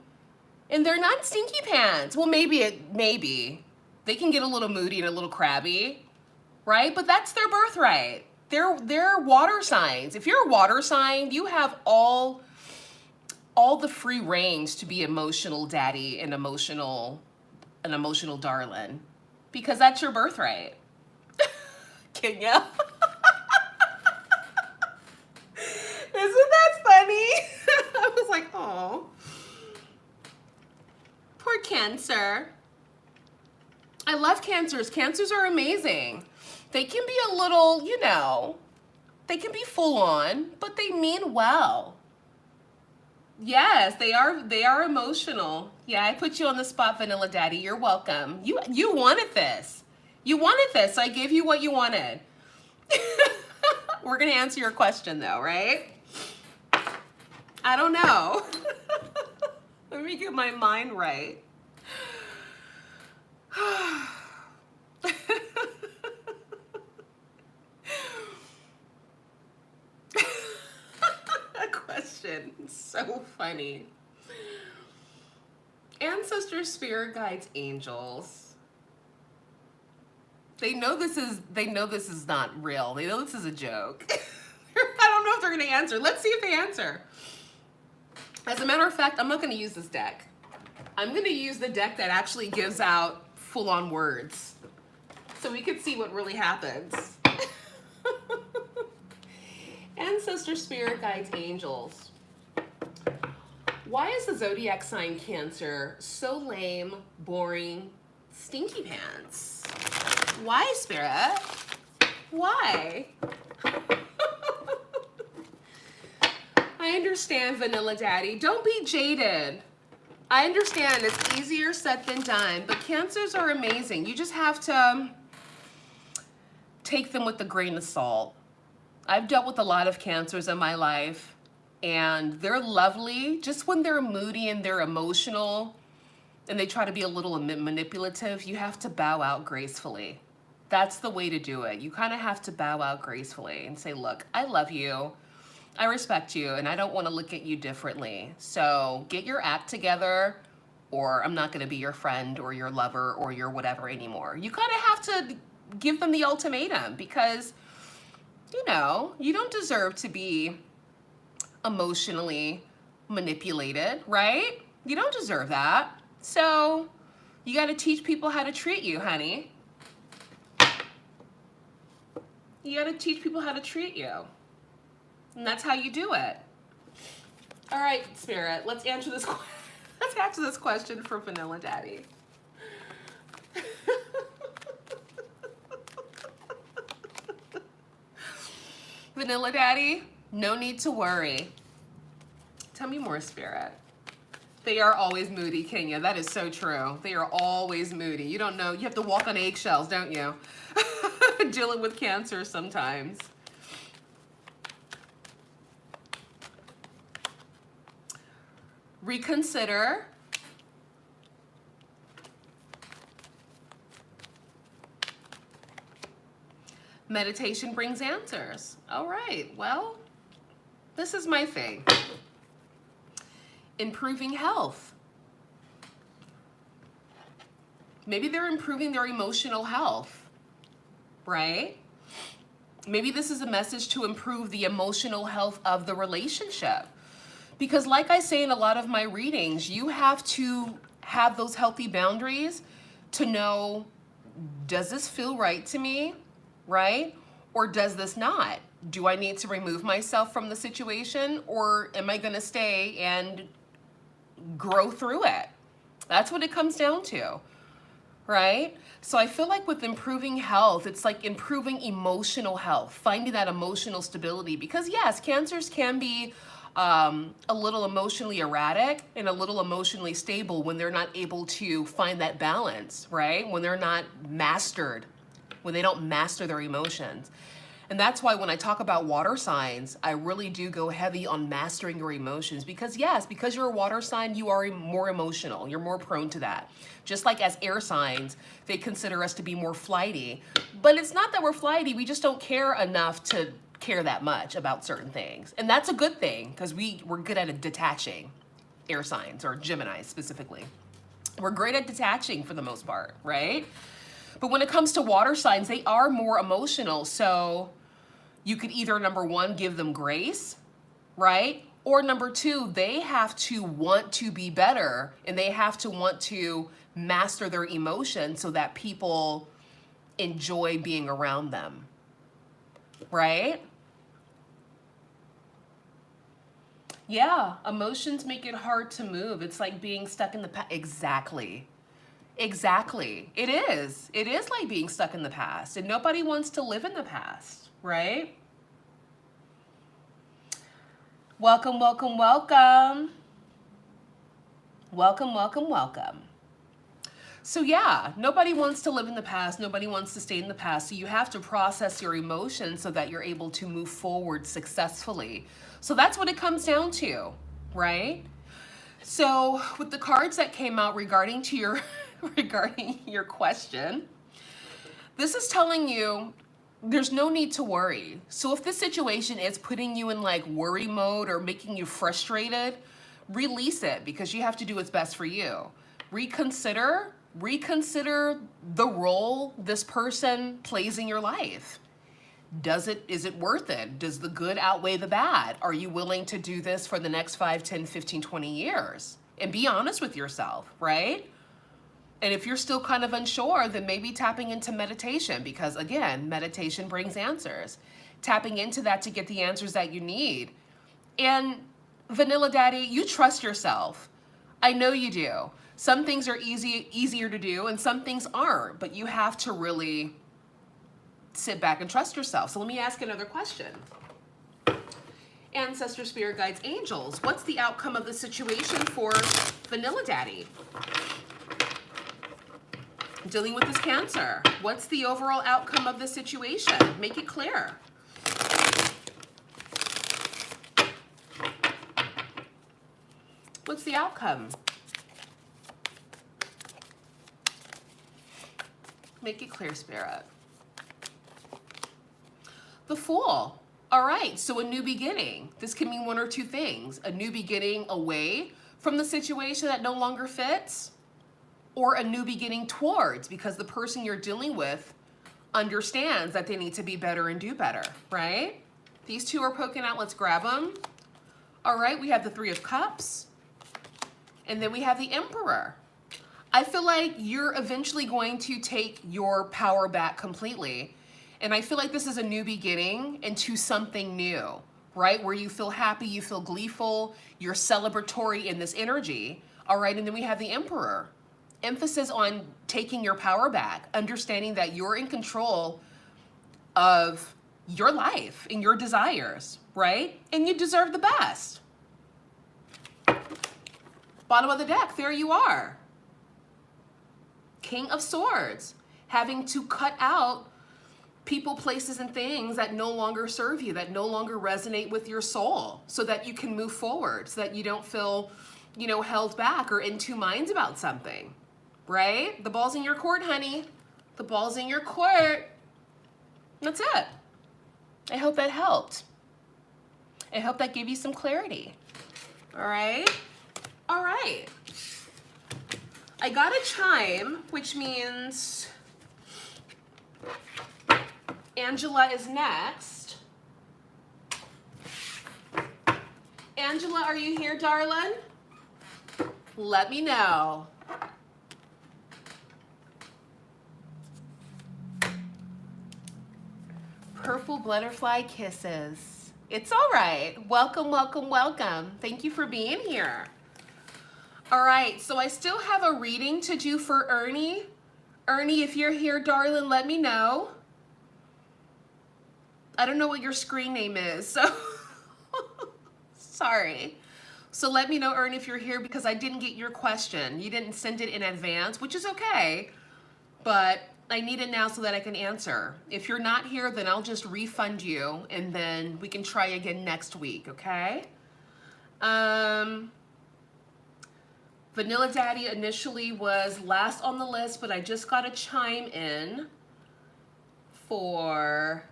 And they're not stinky pants. Well, maybe. They can get a little moody and a little crabby, right? But that's their birthright. They're water signs. If you're a water sign, you have all the free range to be emotional daddy and an emotional darling, because that's your birthright. Kenya. Isn't that funny? I was like, oh, poor Cancer. I love Cancers. Cancers are amazing. They can be a little, they can be full on, but they mean well. Yes, they are emotional. Yeah, I put you on the spot, Vanilla Daddy. You're welcome. You wanted this. You wanted this, so I gave you what you wanted. We're gonna answer your question though, right? I don't know. Let me get my mind right. A question. So funny. Ancestors, spirit guides, angels. They know this is not real. They know this is a joke. I don't know if they're gonna answer. Let's see if they answer. As a matter of fact, I'm not gonna use this deck. I'm gonna use the deck that actually gives out full-on words, so we could see what really happens. Ancestor, spirit guides, angels. Why is the zodiac sign Cancer so lame, boring, stinky pants? Why, Spirit? Why? I understand, Vanilla Daddy. Don't be jaded. I understand it's easier said than done, but Cancers are amazing. You just have to take them with a grain of salt. I've dealt with a lot of Cancers in my life, and they're lovely just when they're moody and they're emotional and they try to be a little manipulative. You have to bow out gracefully. That's the way to do it. You kind of have to bow out gracefully and say, look, I love you, I respect you, and I don't want to look at you differently. So get your act together, or I'm not going to be your friend or your lover or your whatever anymore. You kind of have to give them the ultimatum because, you know, you don't deserve to be emotionally manipulated, right? You don't deserve that. So you got to teach people how to treat you, honey. You got to teach people how to treat you. And that's how you do it. All right, Spirit, let's answer this question for Vanilla Daddy. Vanilla Daddy, no need to worry. Tell me more, Spirit. They are always moody, Kenya. That is so true. They are always moody. You don't know. You have to walk on eggshells, don't you? Dealing with Cancer sometimes. Reconsider. Meditation brings answers. All right, well, this is my thing. Improving health. Maybe they're improving their emotional health, right? Maybe this is a message to improve the emotional health of the relationship. Because like I say in a lot of my readings, you have to have those healthy boundaries to know, does this feel right to me, right? Or does this not? Do I need to remove myself from the situation, or am I gonna stay and grow through it? That's what it comes down to, right? So I feel like with improving health, it's like improving emotional health, finding that emotional stability. Because yes, Cancers can be a little emotionally erratic and a little emotionally stable when they're not able to find that balance, right? When they're not mastered, when they don't master their emotions. And that's why when I talk about water signs, I really do go heavy on mastering your emotions. Because yes, because you're a water sign, you are more emotional. You're more prone to that. Just like as air signs, they consider us to be more flighty. But it's not that we're flighty, we just don't care enough to care that much about certain things. And that's a good thing, because we're good at detaching, air signs, or Gemini specifically. We're great at detaching for the most part, right? But when it comes to water signs, they are more emotional. So you could either, number one, give them grace, right? Or number two, they have to want to be better, and they have to want to master their emotions so that people enjoy being around them, right? Yeah, emotions make it hard to move. It's like being stuck in the past. Exactly. Exactly. It is. It is like being stuck in the past, and nobody wants to live in the past, right? Welcome, welcome, welcome. Welcome, welcome, welcome. So yeah, nobody wants to live in the past. Nobody wants to stay in the past. So you have to process your emotions so that you're able to move forward successfully. So that's what it comes down to, right? So with the cards that came out regarding your question, this is telling you there's no need to worry. So if this situation is putting you in like worry mode or making you frustrated, release it, because you have to do what's best for you. Reconsider the role this person plays in your life. Is it worth it? Does the good outweigh the bad? Are you willing to do this for the next 5, 10, 15, 20 years? And be honest with yourself, right? And if you're still kind of unsure, then maybe tapping into meditation, because again, meditation brings answers. Tapping into that to get the answers that you need. And Vanilla Daddy, you trust yourself. I know you do. Some things are easier to do and some things aren't, but you have to really sit back and trust yourself. So let me ask another question. Ancestor, spirit guides, angels, what's the outcome of the situation for Vanilla Daddy? Dealing with this Cancer. What's the overall outcome of the situation? Make it clear. What's the outcome? Make it clear, Spirit. The Fool. All right, so a new beginning. This can mean one or two things. A new beginning away from the situation that no longer fits, or a new beginning towards, because the person you're dealing with understands that they need to be better and do better, right? These two are poking out. Let's grab them. All right, we have the Three of Cups, and then we have the Emperor. I feel like you're eventually going to take your power back completely. And I feel like this is a new beginning into something new, right? Where you feel happy, you feel gleeful, you're celebratory in this energy. All right, and then we have the Emperor. Emphasis on taking your power back, understanding that you're in control of your life and your desires, right? And you deserve the best. Bottom of the deck, there you are. King of Swords, having to cut out people, places, and things that no longer serve you, that no longer resonate with your soul, so that you can move forward, so that you don't feel, you know, held back or in two minds about something, right? The ball's in your court, honey. The ball's in your court. That's it. I hope that helped. I hope that gave you some clarity. All right? All right. I got a chime, which means Angela is next. Angela, are you here, darling? Let me know. Purple butterfly kisses. It's all right. Welcome, welcome, welcome. Thank you for being here. All right, so I still have a reading to do for Ernie. Ernie, if you're here, darling, let me know. I don't know what your screen name is, so sorry. So let me know, Ernie, if you're here, because I didn't get your question. You didn't send it in advance, which is okay, but I need it now so that I can answer. If you're not here, then I'll just refund you, and then we can try again next week, okay? Vanilla Daddy initially was last on the list, but I just got a chime in for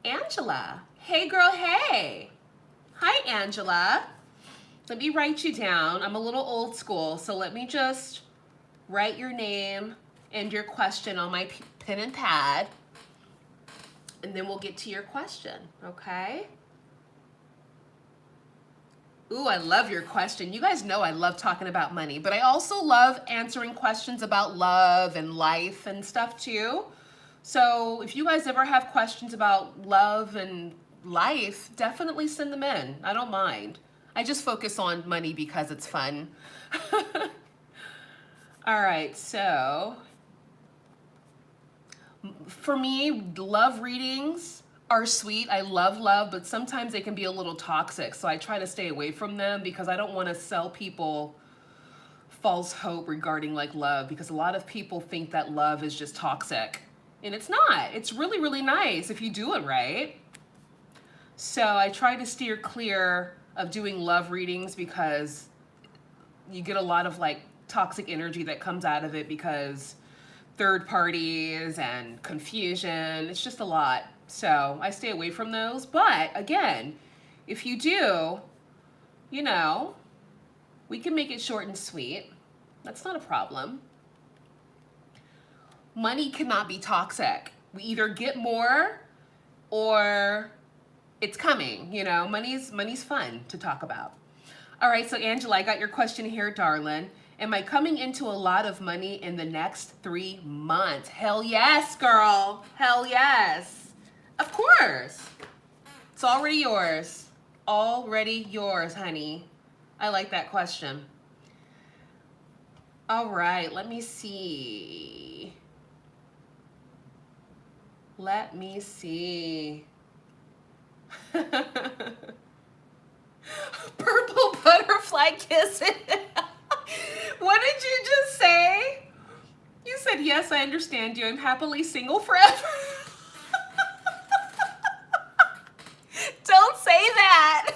Angela. Hey girl, hey. Hi, Angela. Let me write you down. I'm a little old school, so let me just write your name and your question on my pen and pad, and then we'll get to your question, okay? Ooh, I love your question. You guys know I love talking about money, but I also love answering questions about love and life and stuff too. So if you guys ever have questions about love and life, definitely send them in. I don't mind. I just focus on money because it's fun. All right, so for me, love readings are sweet. I love love, but sometimes they can be a little toxic. So I try to stay away from them because I don't want to sell people false hope regarding like love, because a lot of people think that love is just toxic, and it's not. It's really, really nice if you do it right. So I try to steer clear of doing love readings because you get a lot of like toxic energy that comes out of it, because third parties and confusion, it's just a lot. So I stay away from those. But again, if you do, you know, we can make it short and sweet. That's not a problem. Money cannot be toxic. We either get more or it's coming, you know. Money's fun to talk about. All right, so Angela, I got your question here, darling. Am I coming into a lot of money in the next 3 months? Hell yes, girl. Hell yes. Of course. It's already yours. Already yours, honey. I like that question. All right, let me see. Let me see. Purple butterfly kisses. What did you just say? You said, yes, I understand you. I'm happily single forever. Don't say that.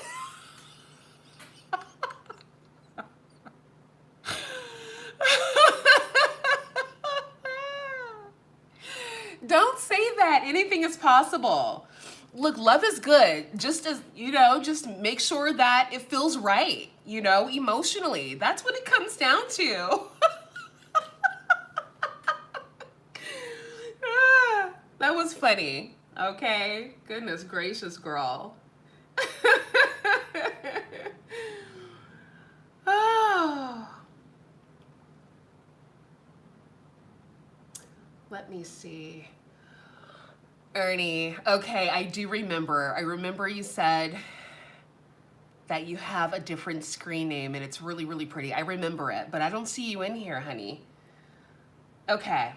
Don't say that. Anything is possible. Look, love is good. Just as, you know, just make sure that it feels right. you know, emotionally. That's what it comes down to. Ah, that was funny. Okay. Goodness gracious, girl. Oh. Let me see. Ernie, okay, I do remember. I remember you said that you have a different screen name and it's really, really pretty. I remember it, but I don't see you in here, honey. Okay,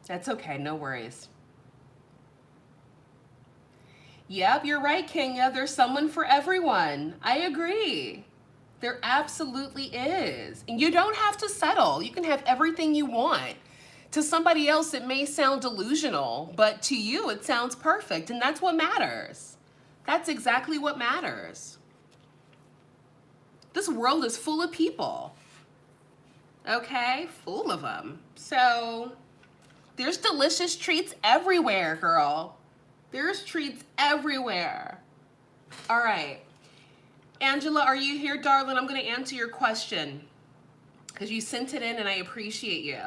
that's okay, no worries. Yep, you're right, Kenya. There's someone for everyone. I agree. There absolutely is. And you don't have to settle. You can have everything you want. To somebody else, it may sound delusional, but to you, it sounds perfect. And that's what matters. That's exactly what matters. This world is full of people. Okay? Full of them. So there's delicious treats everywhere, girl. There's treats everywhere. All right. Angela, are you here, darling? I'm going to answer your question because you sent it in and I appreciate you.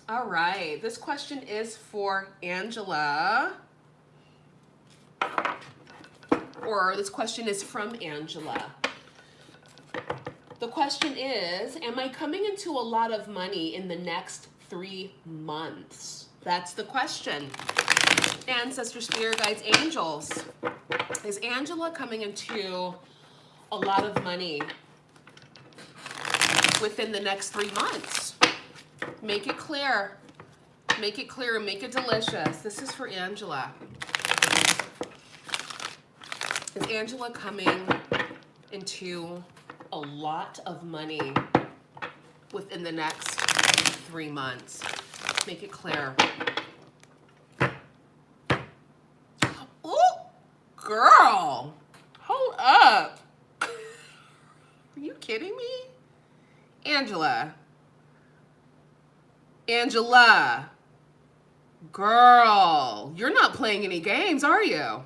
All right. This question is for Angela. Or this question is from Angela. The question is, am I coming into a lot of money in the next 3 months? That's the question. Ancestors, spirit guides, angels. Is Angela coming into a lot of money within the next 3 months? Make it clear. Make it clear and make it delicious. This is for Angela. Is Angela coming into a lot of money within the next 3 months? Make it clear. Oh, girl. Hold up. Are you kidding me? Angela. Angela. Girl, you're not playing any games, are you?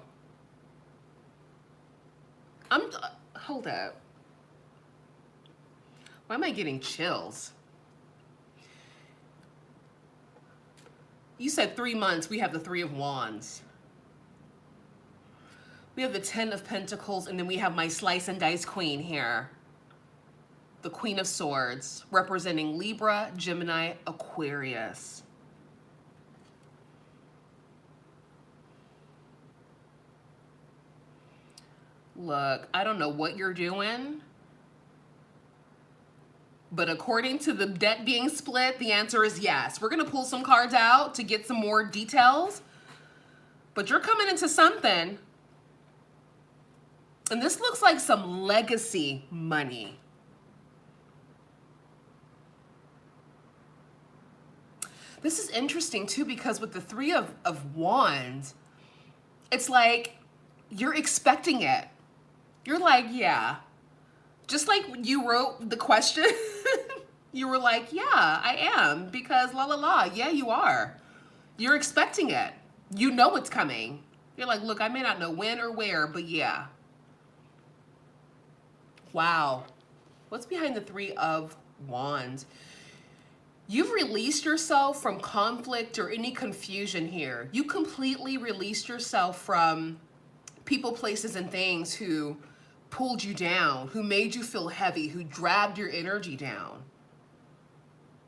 Hold up. Why am I getting chills? You said 3 months. We have the 3 of Wands. We have the 10 of Pentacles, and then we have my slice and dice queen here. The Queen of Swords, representing Libra, Gemini, Aquarius. Look, I don't know what you're doing, but according to the deck being split, the answer is yes. We're going to pull some cards out to get some more details, but you're coming into something. And this looks like some legacy money. This is interesting too, because with the 3 of Wands, it's like you're expecting it. You're like, yeah. Just like you wrote the question, you were like, yeah, I am, because la la la. Yeah, you are. You're expecting it. You know it's coming. You're like, look, I may not know when or where, but yeah. Wow. What's behind the 3 of Wands? You've released yourself from conflict or any confusion here. You completely released yourself from people, places, and things who pulled you down, who made you feel heavy, who dragged your energy down.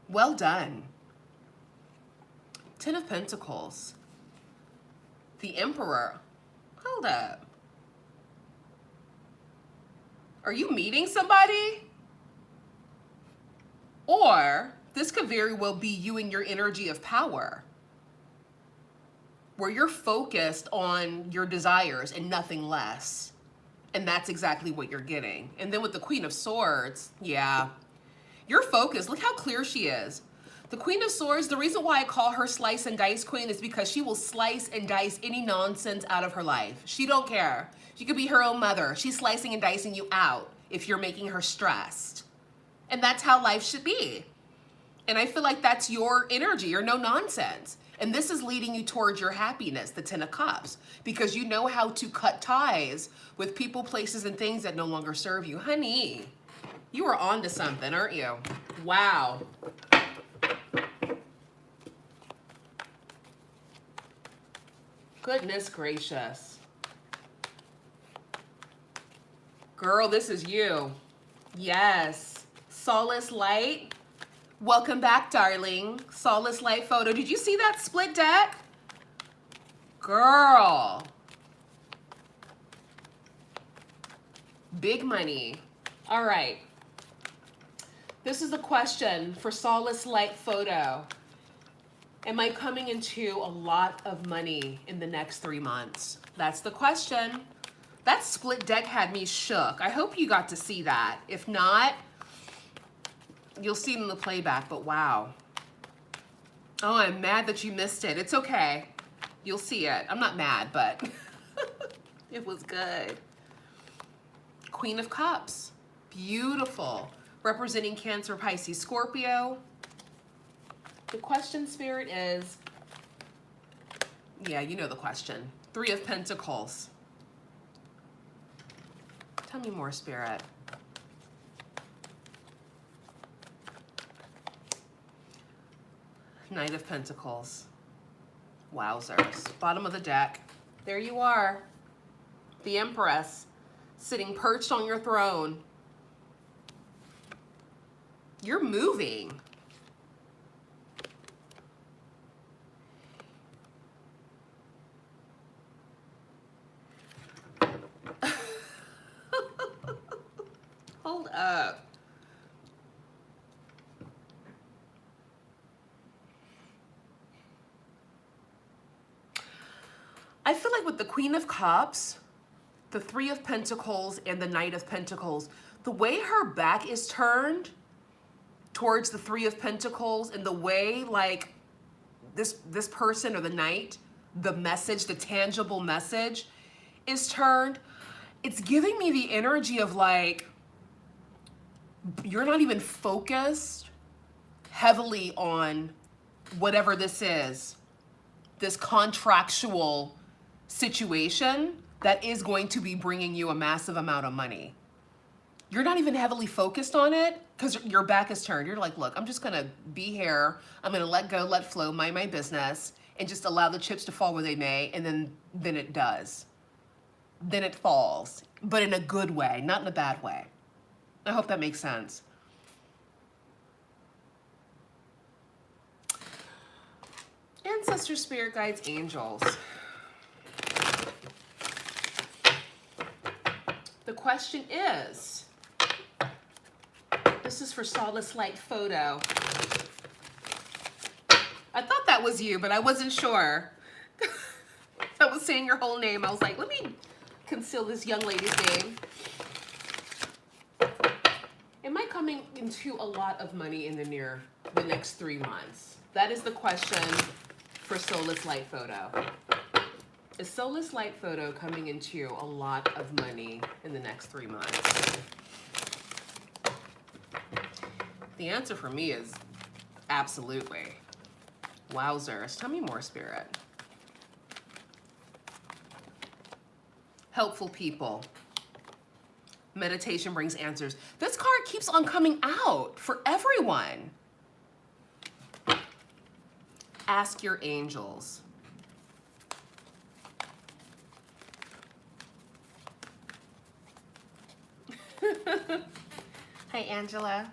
Well done. 10 of Pentacles. The Emperor. Hold up. Are you meeting somebody? Or this could very well be you and your energy of power, where you're focused on your desires and nothing less. And that's exactly what you're getting. And then with the Queen of Swords, yeah, you're focused. Look how clear she is. The Queen of Swords, the reason why I call her Slice and Dice Queen is because she will slice and dice any nonsense out of her life. She don't care. She could be her own mother. She's slicing and dicing you out if you're making her stressed. And that's how life should be. And I feel like that's your energy. You're no nonsense. And this is leading you towards your happiness, the Ten of Cups, because you know how to cut ties with people, places, and things that no longer serve you. Honey, you are on to something, aren't you? Wow. Goodness gracious. Girl, this is you. Yes. Solace Light. Welcome back, darling. Solace Light photo. Did you see that split deck? Girl. Big money. All right. This is the question for Solace Light photo. Am I coming into a lot of money in the next 3 months? That's the question. That split deck had me shook. I hope you got to see that. If not, you'll see it in the playback, but wow. Oh, I'm mad that you missed it. It's okay. You'll see it. I'm not mad, but it was good. Queen of Cups. Beautiful. Representing Cancer, Pisces, Scorpio. The question, Spirit, is, yeah, you know the question. 3 of Pentacles. Tell me more, Spirit. Knight of Pentacles. Wowzers. Bottom of the deck. There you are. The Empress, sitting perched on your throne. You're moving. Hold up. I feel like with the Queen of Cups, the 3 of Pentacles, and the Knight of Pentacles, the way her back is turned towards the 3 of Pentacles, and the way like this person or the Knight, the message, the tangible message is turned, it's giving me the energy of like, you're not even focused heavily on whatever this is, this contractual situation that is going to be bringing you a massive amount of money. You're not even heavily focused on it because your back is turned. You're like, look, I'm just gonna be here. I'm gonna let go, let flow, mind my business, and just allow the chips to fall where they may, and then it does. Then it falls, but in a good way, not in a bad way. I hope that makes sense. Ancestor, spirit guides, angels. The question is, this is for Solace Light photo. I thought that was you, but I wasn't sure. I was saying your whole name. I was like, let me conceal this young lady's name. Am I coming into a lot of money in the next 3 months? That is the question for Solace Light photo. Is Solace Light photo coming into a lot of money in the next 3 months? The answer for me is absolutely. Wowzers. Tell me more, Spirit. Helpful people. Meditation brings answers. This card keeps on coming out for everyone. Ask your angels. Hi, Angela.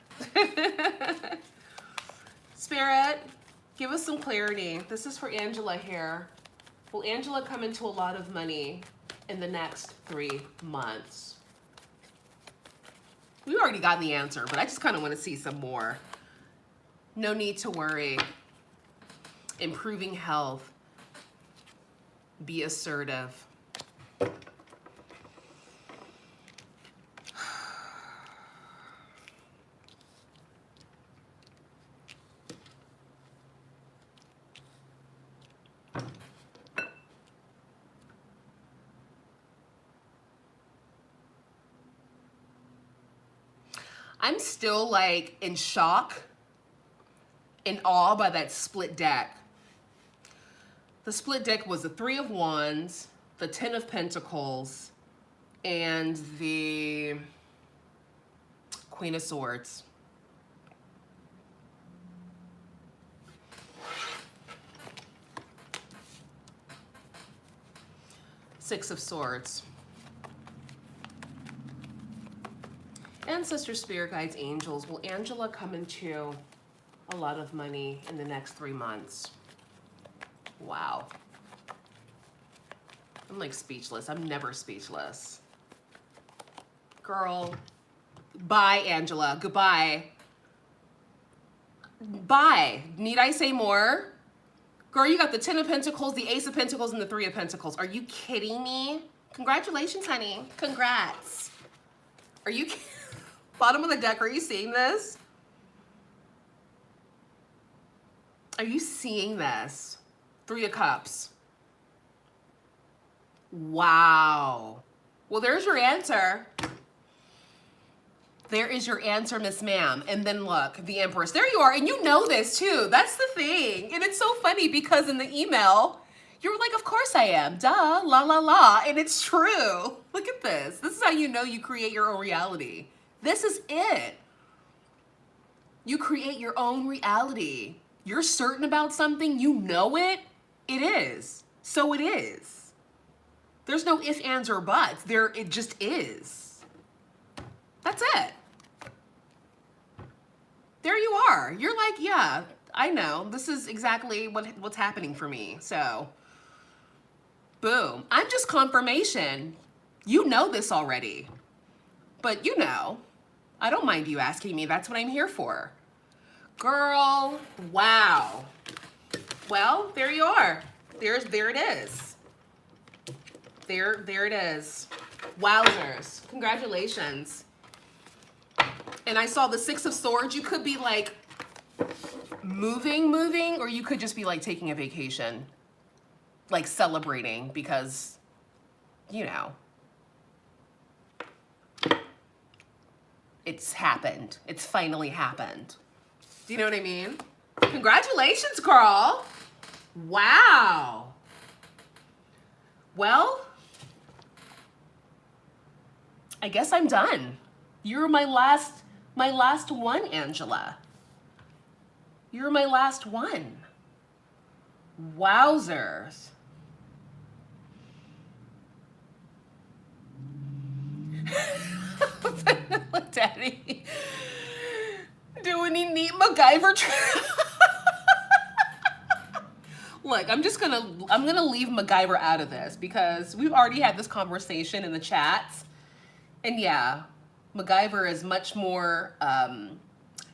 Spirit, give us some clarity. This is for Angela here. Will Angela come into a lot of money in the next 3 months? We already got the answer, but I just kind of want to see some more. No need to worry. Improving health. Be assertive. I'm still like in shock, in awe by that split deck. The split deck was the Three of Wands, the Ten of Pentacles, and the Queen of Swords. Six of Swords. Ancestor, spirit guides, angels. Will Angela come into a lot of money in the next 3 months? Wow. I'm like speechless. I'm never speechless. Girl. Bye, Angela. Goodbye. Bye. Need I say more? Girl, you got the Ten of Pentacles, the Ace of Pentacles, and the Three of Pentacles. Are you kidding me? Congratulations, honey. Congrats. Are you bottom of the deck, are you seeing this? Are you seeing this? Three of Cups. Wow. Well, there's your answer. There is your answer, Miss Ma'am. And then look, the Empress. There you are. And you know this too. That's the thing. And it's so funny because in the email, you were like, of course I am. Duh, la, la, la. And it's true. Look at this. This is how you know you create your own reality. This is it. You create your own reality. You're certain about something, you know it, it is. So it is. There's no ifs, ands, or buts. It just is. That's it. There you are. You're like, yeah, I know. This is exactly what's happening for me. So, boom. I'm just confirmation. You know this already. But you know, I don't mind you asking me. That's what I'm here for. Girl, wow. Well, there you are. There it is. There it is. Wowzers. Congratulations. And I saw the Six of Swords. You could be like moving, or you could just be like taking a vacation. Like celebrating because, you know, it's happened. It's finally happened. Do you know what I mean? Congratulations, girl. Wow. Well, I guess I'm done. You're my last one, Angela. You're my last one. Wowzers. Daddy. Do any neat MacGyver trick? Look, I'm gonna leave MacGyver out of this because we've already had this conversation in the chats. And yeah, MacGyver is much more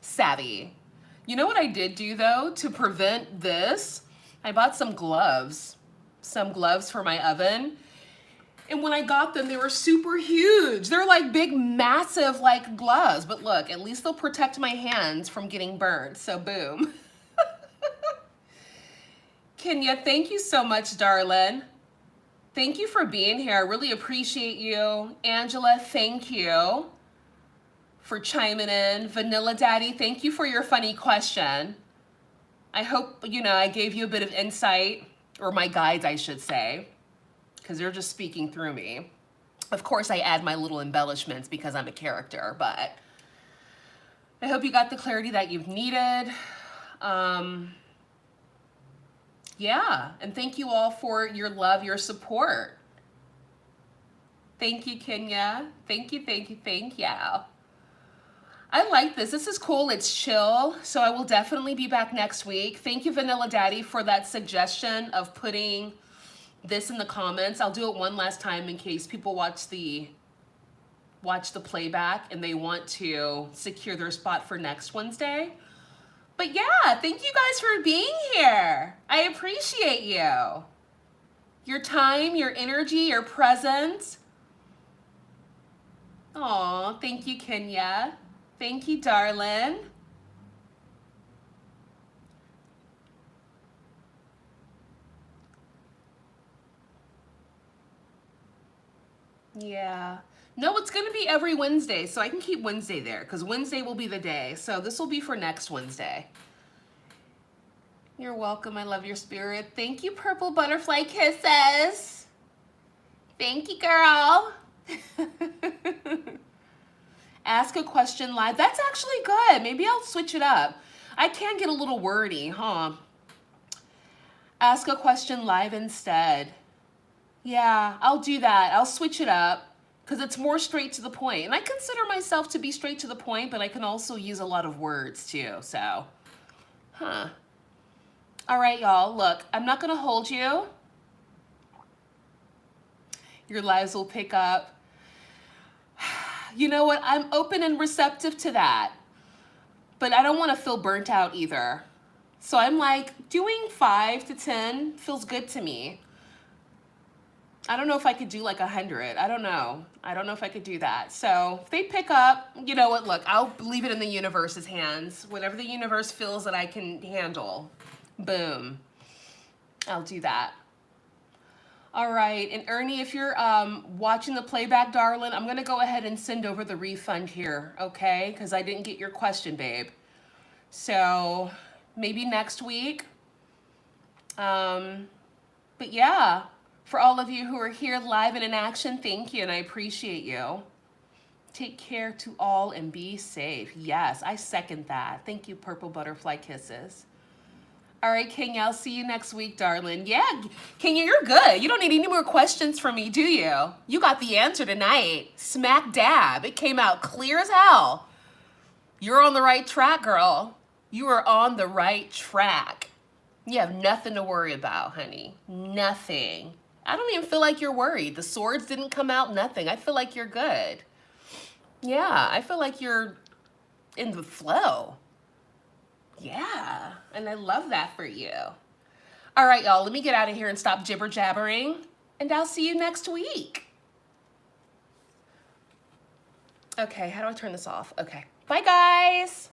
savvy. You know what I did do though to prevent this? I bought some gloves for my oven. And when I got them, they were super huge. They're like big, massive like gloves. But look, at least they'll protect my hands from getting burned. So boom. Kenya, thank you so much, darling. Thank you for being here. I really appreciate you. Angela, thank you for chiming in. Vanilla Daddy, thank you for your funny question. I hope, you know, I gave you a bit of insight, or my guides, I should say, because they're just speaking through me. Of course, I add my little embellishments because I'm a character, but I hope you got the clarity that you've needed. Yeah, and thank you all for your love, your support. Thank you, Kenya. Thank you, thank you, thank you. I like this. This is cool. It's chill. So I will definitely be back next week. Thank you, Vanilla Daddy, for that suggestion of putting this in the comments. I'll do it one last time in case people watch the playback and they want to secure their spot for next Wednesday. But yeah, thank you guys for being here. I appreciate you. Your time, your energy, your presence. Aw, thank you, Kenya. Thank you, darling. Yeah. No, it's going to be every Wednesday, so I can keep Wednesday there because Wednesday will be the day. So this will be for next Wednesday. You're welcome. I love your spirit. Thank you, Purple Butterfly Kisses. Thank you, girl. Ask a question live. That's actually good. Maybe I'll switch it up. I can get a little wordy, huh? Ask a question live instead. Yeah, I'll do that. I'll switch it up because it's more straight to the point. And I consider myself to be straight to the point, but I can also use a lot of words too. So, huh. All right, y'all. Look, I'm not going to hold you. Your lives will pick up. You know what? I'm open and receptive to that. But I don't want to feel burnt out either. So I'm like, doing 5 to 10 feels good to me. I don't know if I could do like 100. I don't know. I don't know if I could do that. So if they pick up, you know what? Look, I'll leave it in the universe's hands. Whatever the universe feels that I can handle. Boom. I'll do that. All right. And Ernie, if you're watching the playback, darling, I'm going to go ahead and send over the refund here, okay? Because I didn't get your question, babe. So maybe next week. But yeah, for all of you who are here live and in action, thank you, and I appreciate you. Take care to all and be safe. Yes, I second that. Thank you, Purple Butterfly Kisses. All right, Kenya, I'll see you next week, darling. Yeah, Kenya, you're good. You don't need any more questions from me, do you? You got the answer tonight. Smack dab. It came out clear as hell. You're on the right track, girl. You are on the right track. You have nothing to worry about, honey. Nothing. I don't even feel like you're worried. The swords didn't come out, nothing. I feel like you're good. Yeah, I feel like you're in the flow. Yeah, and I love that for you. All right, y'all, let me get out of here and stop jibber jabbering, and I'll see you next week. Okay, how do I turn this off? Okay, bye, guys.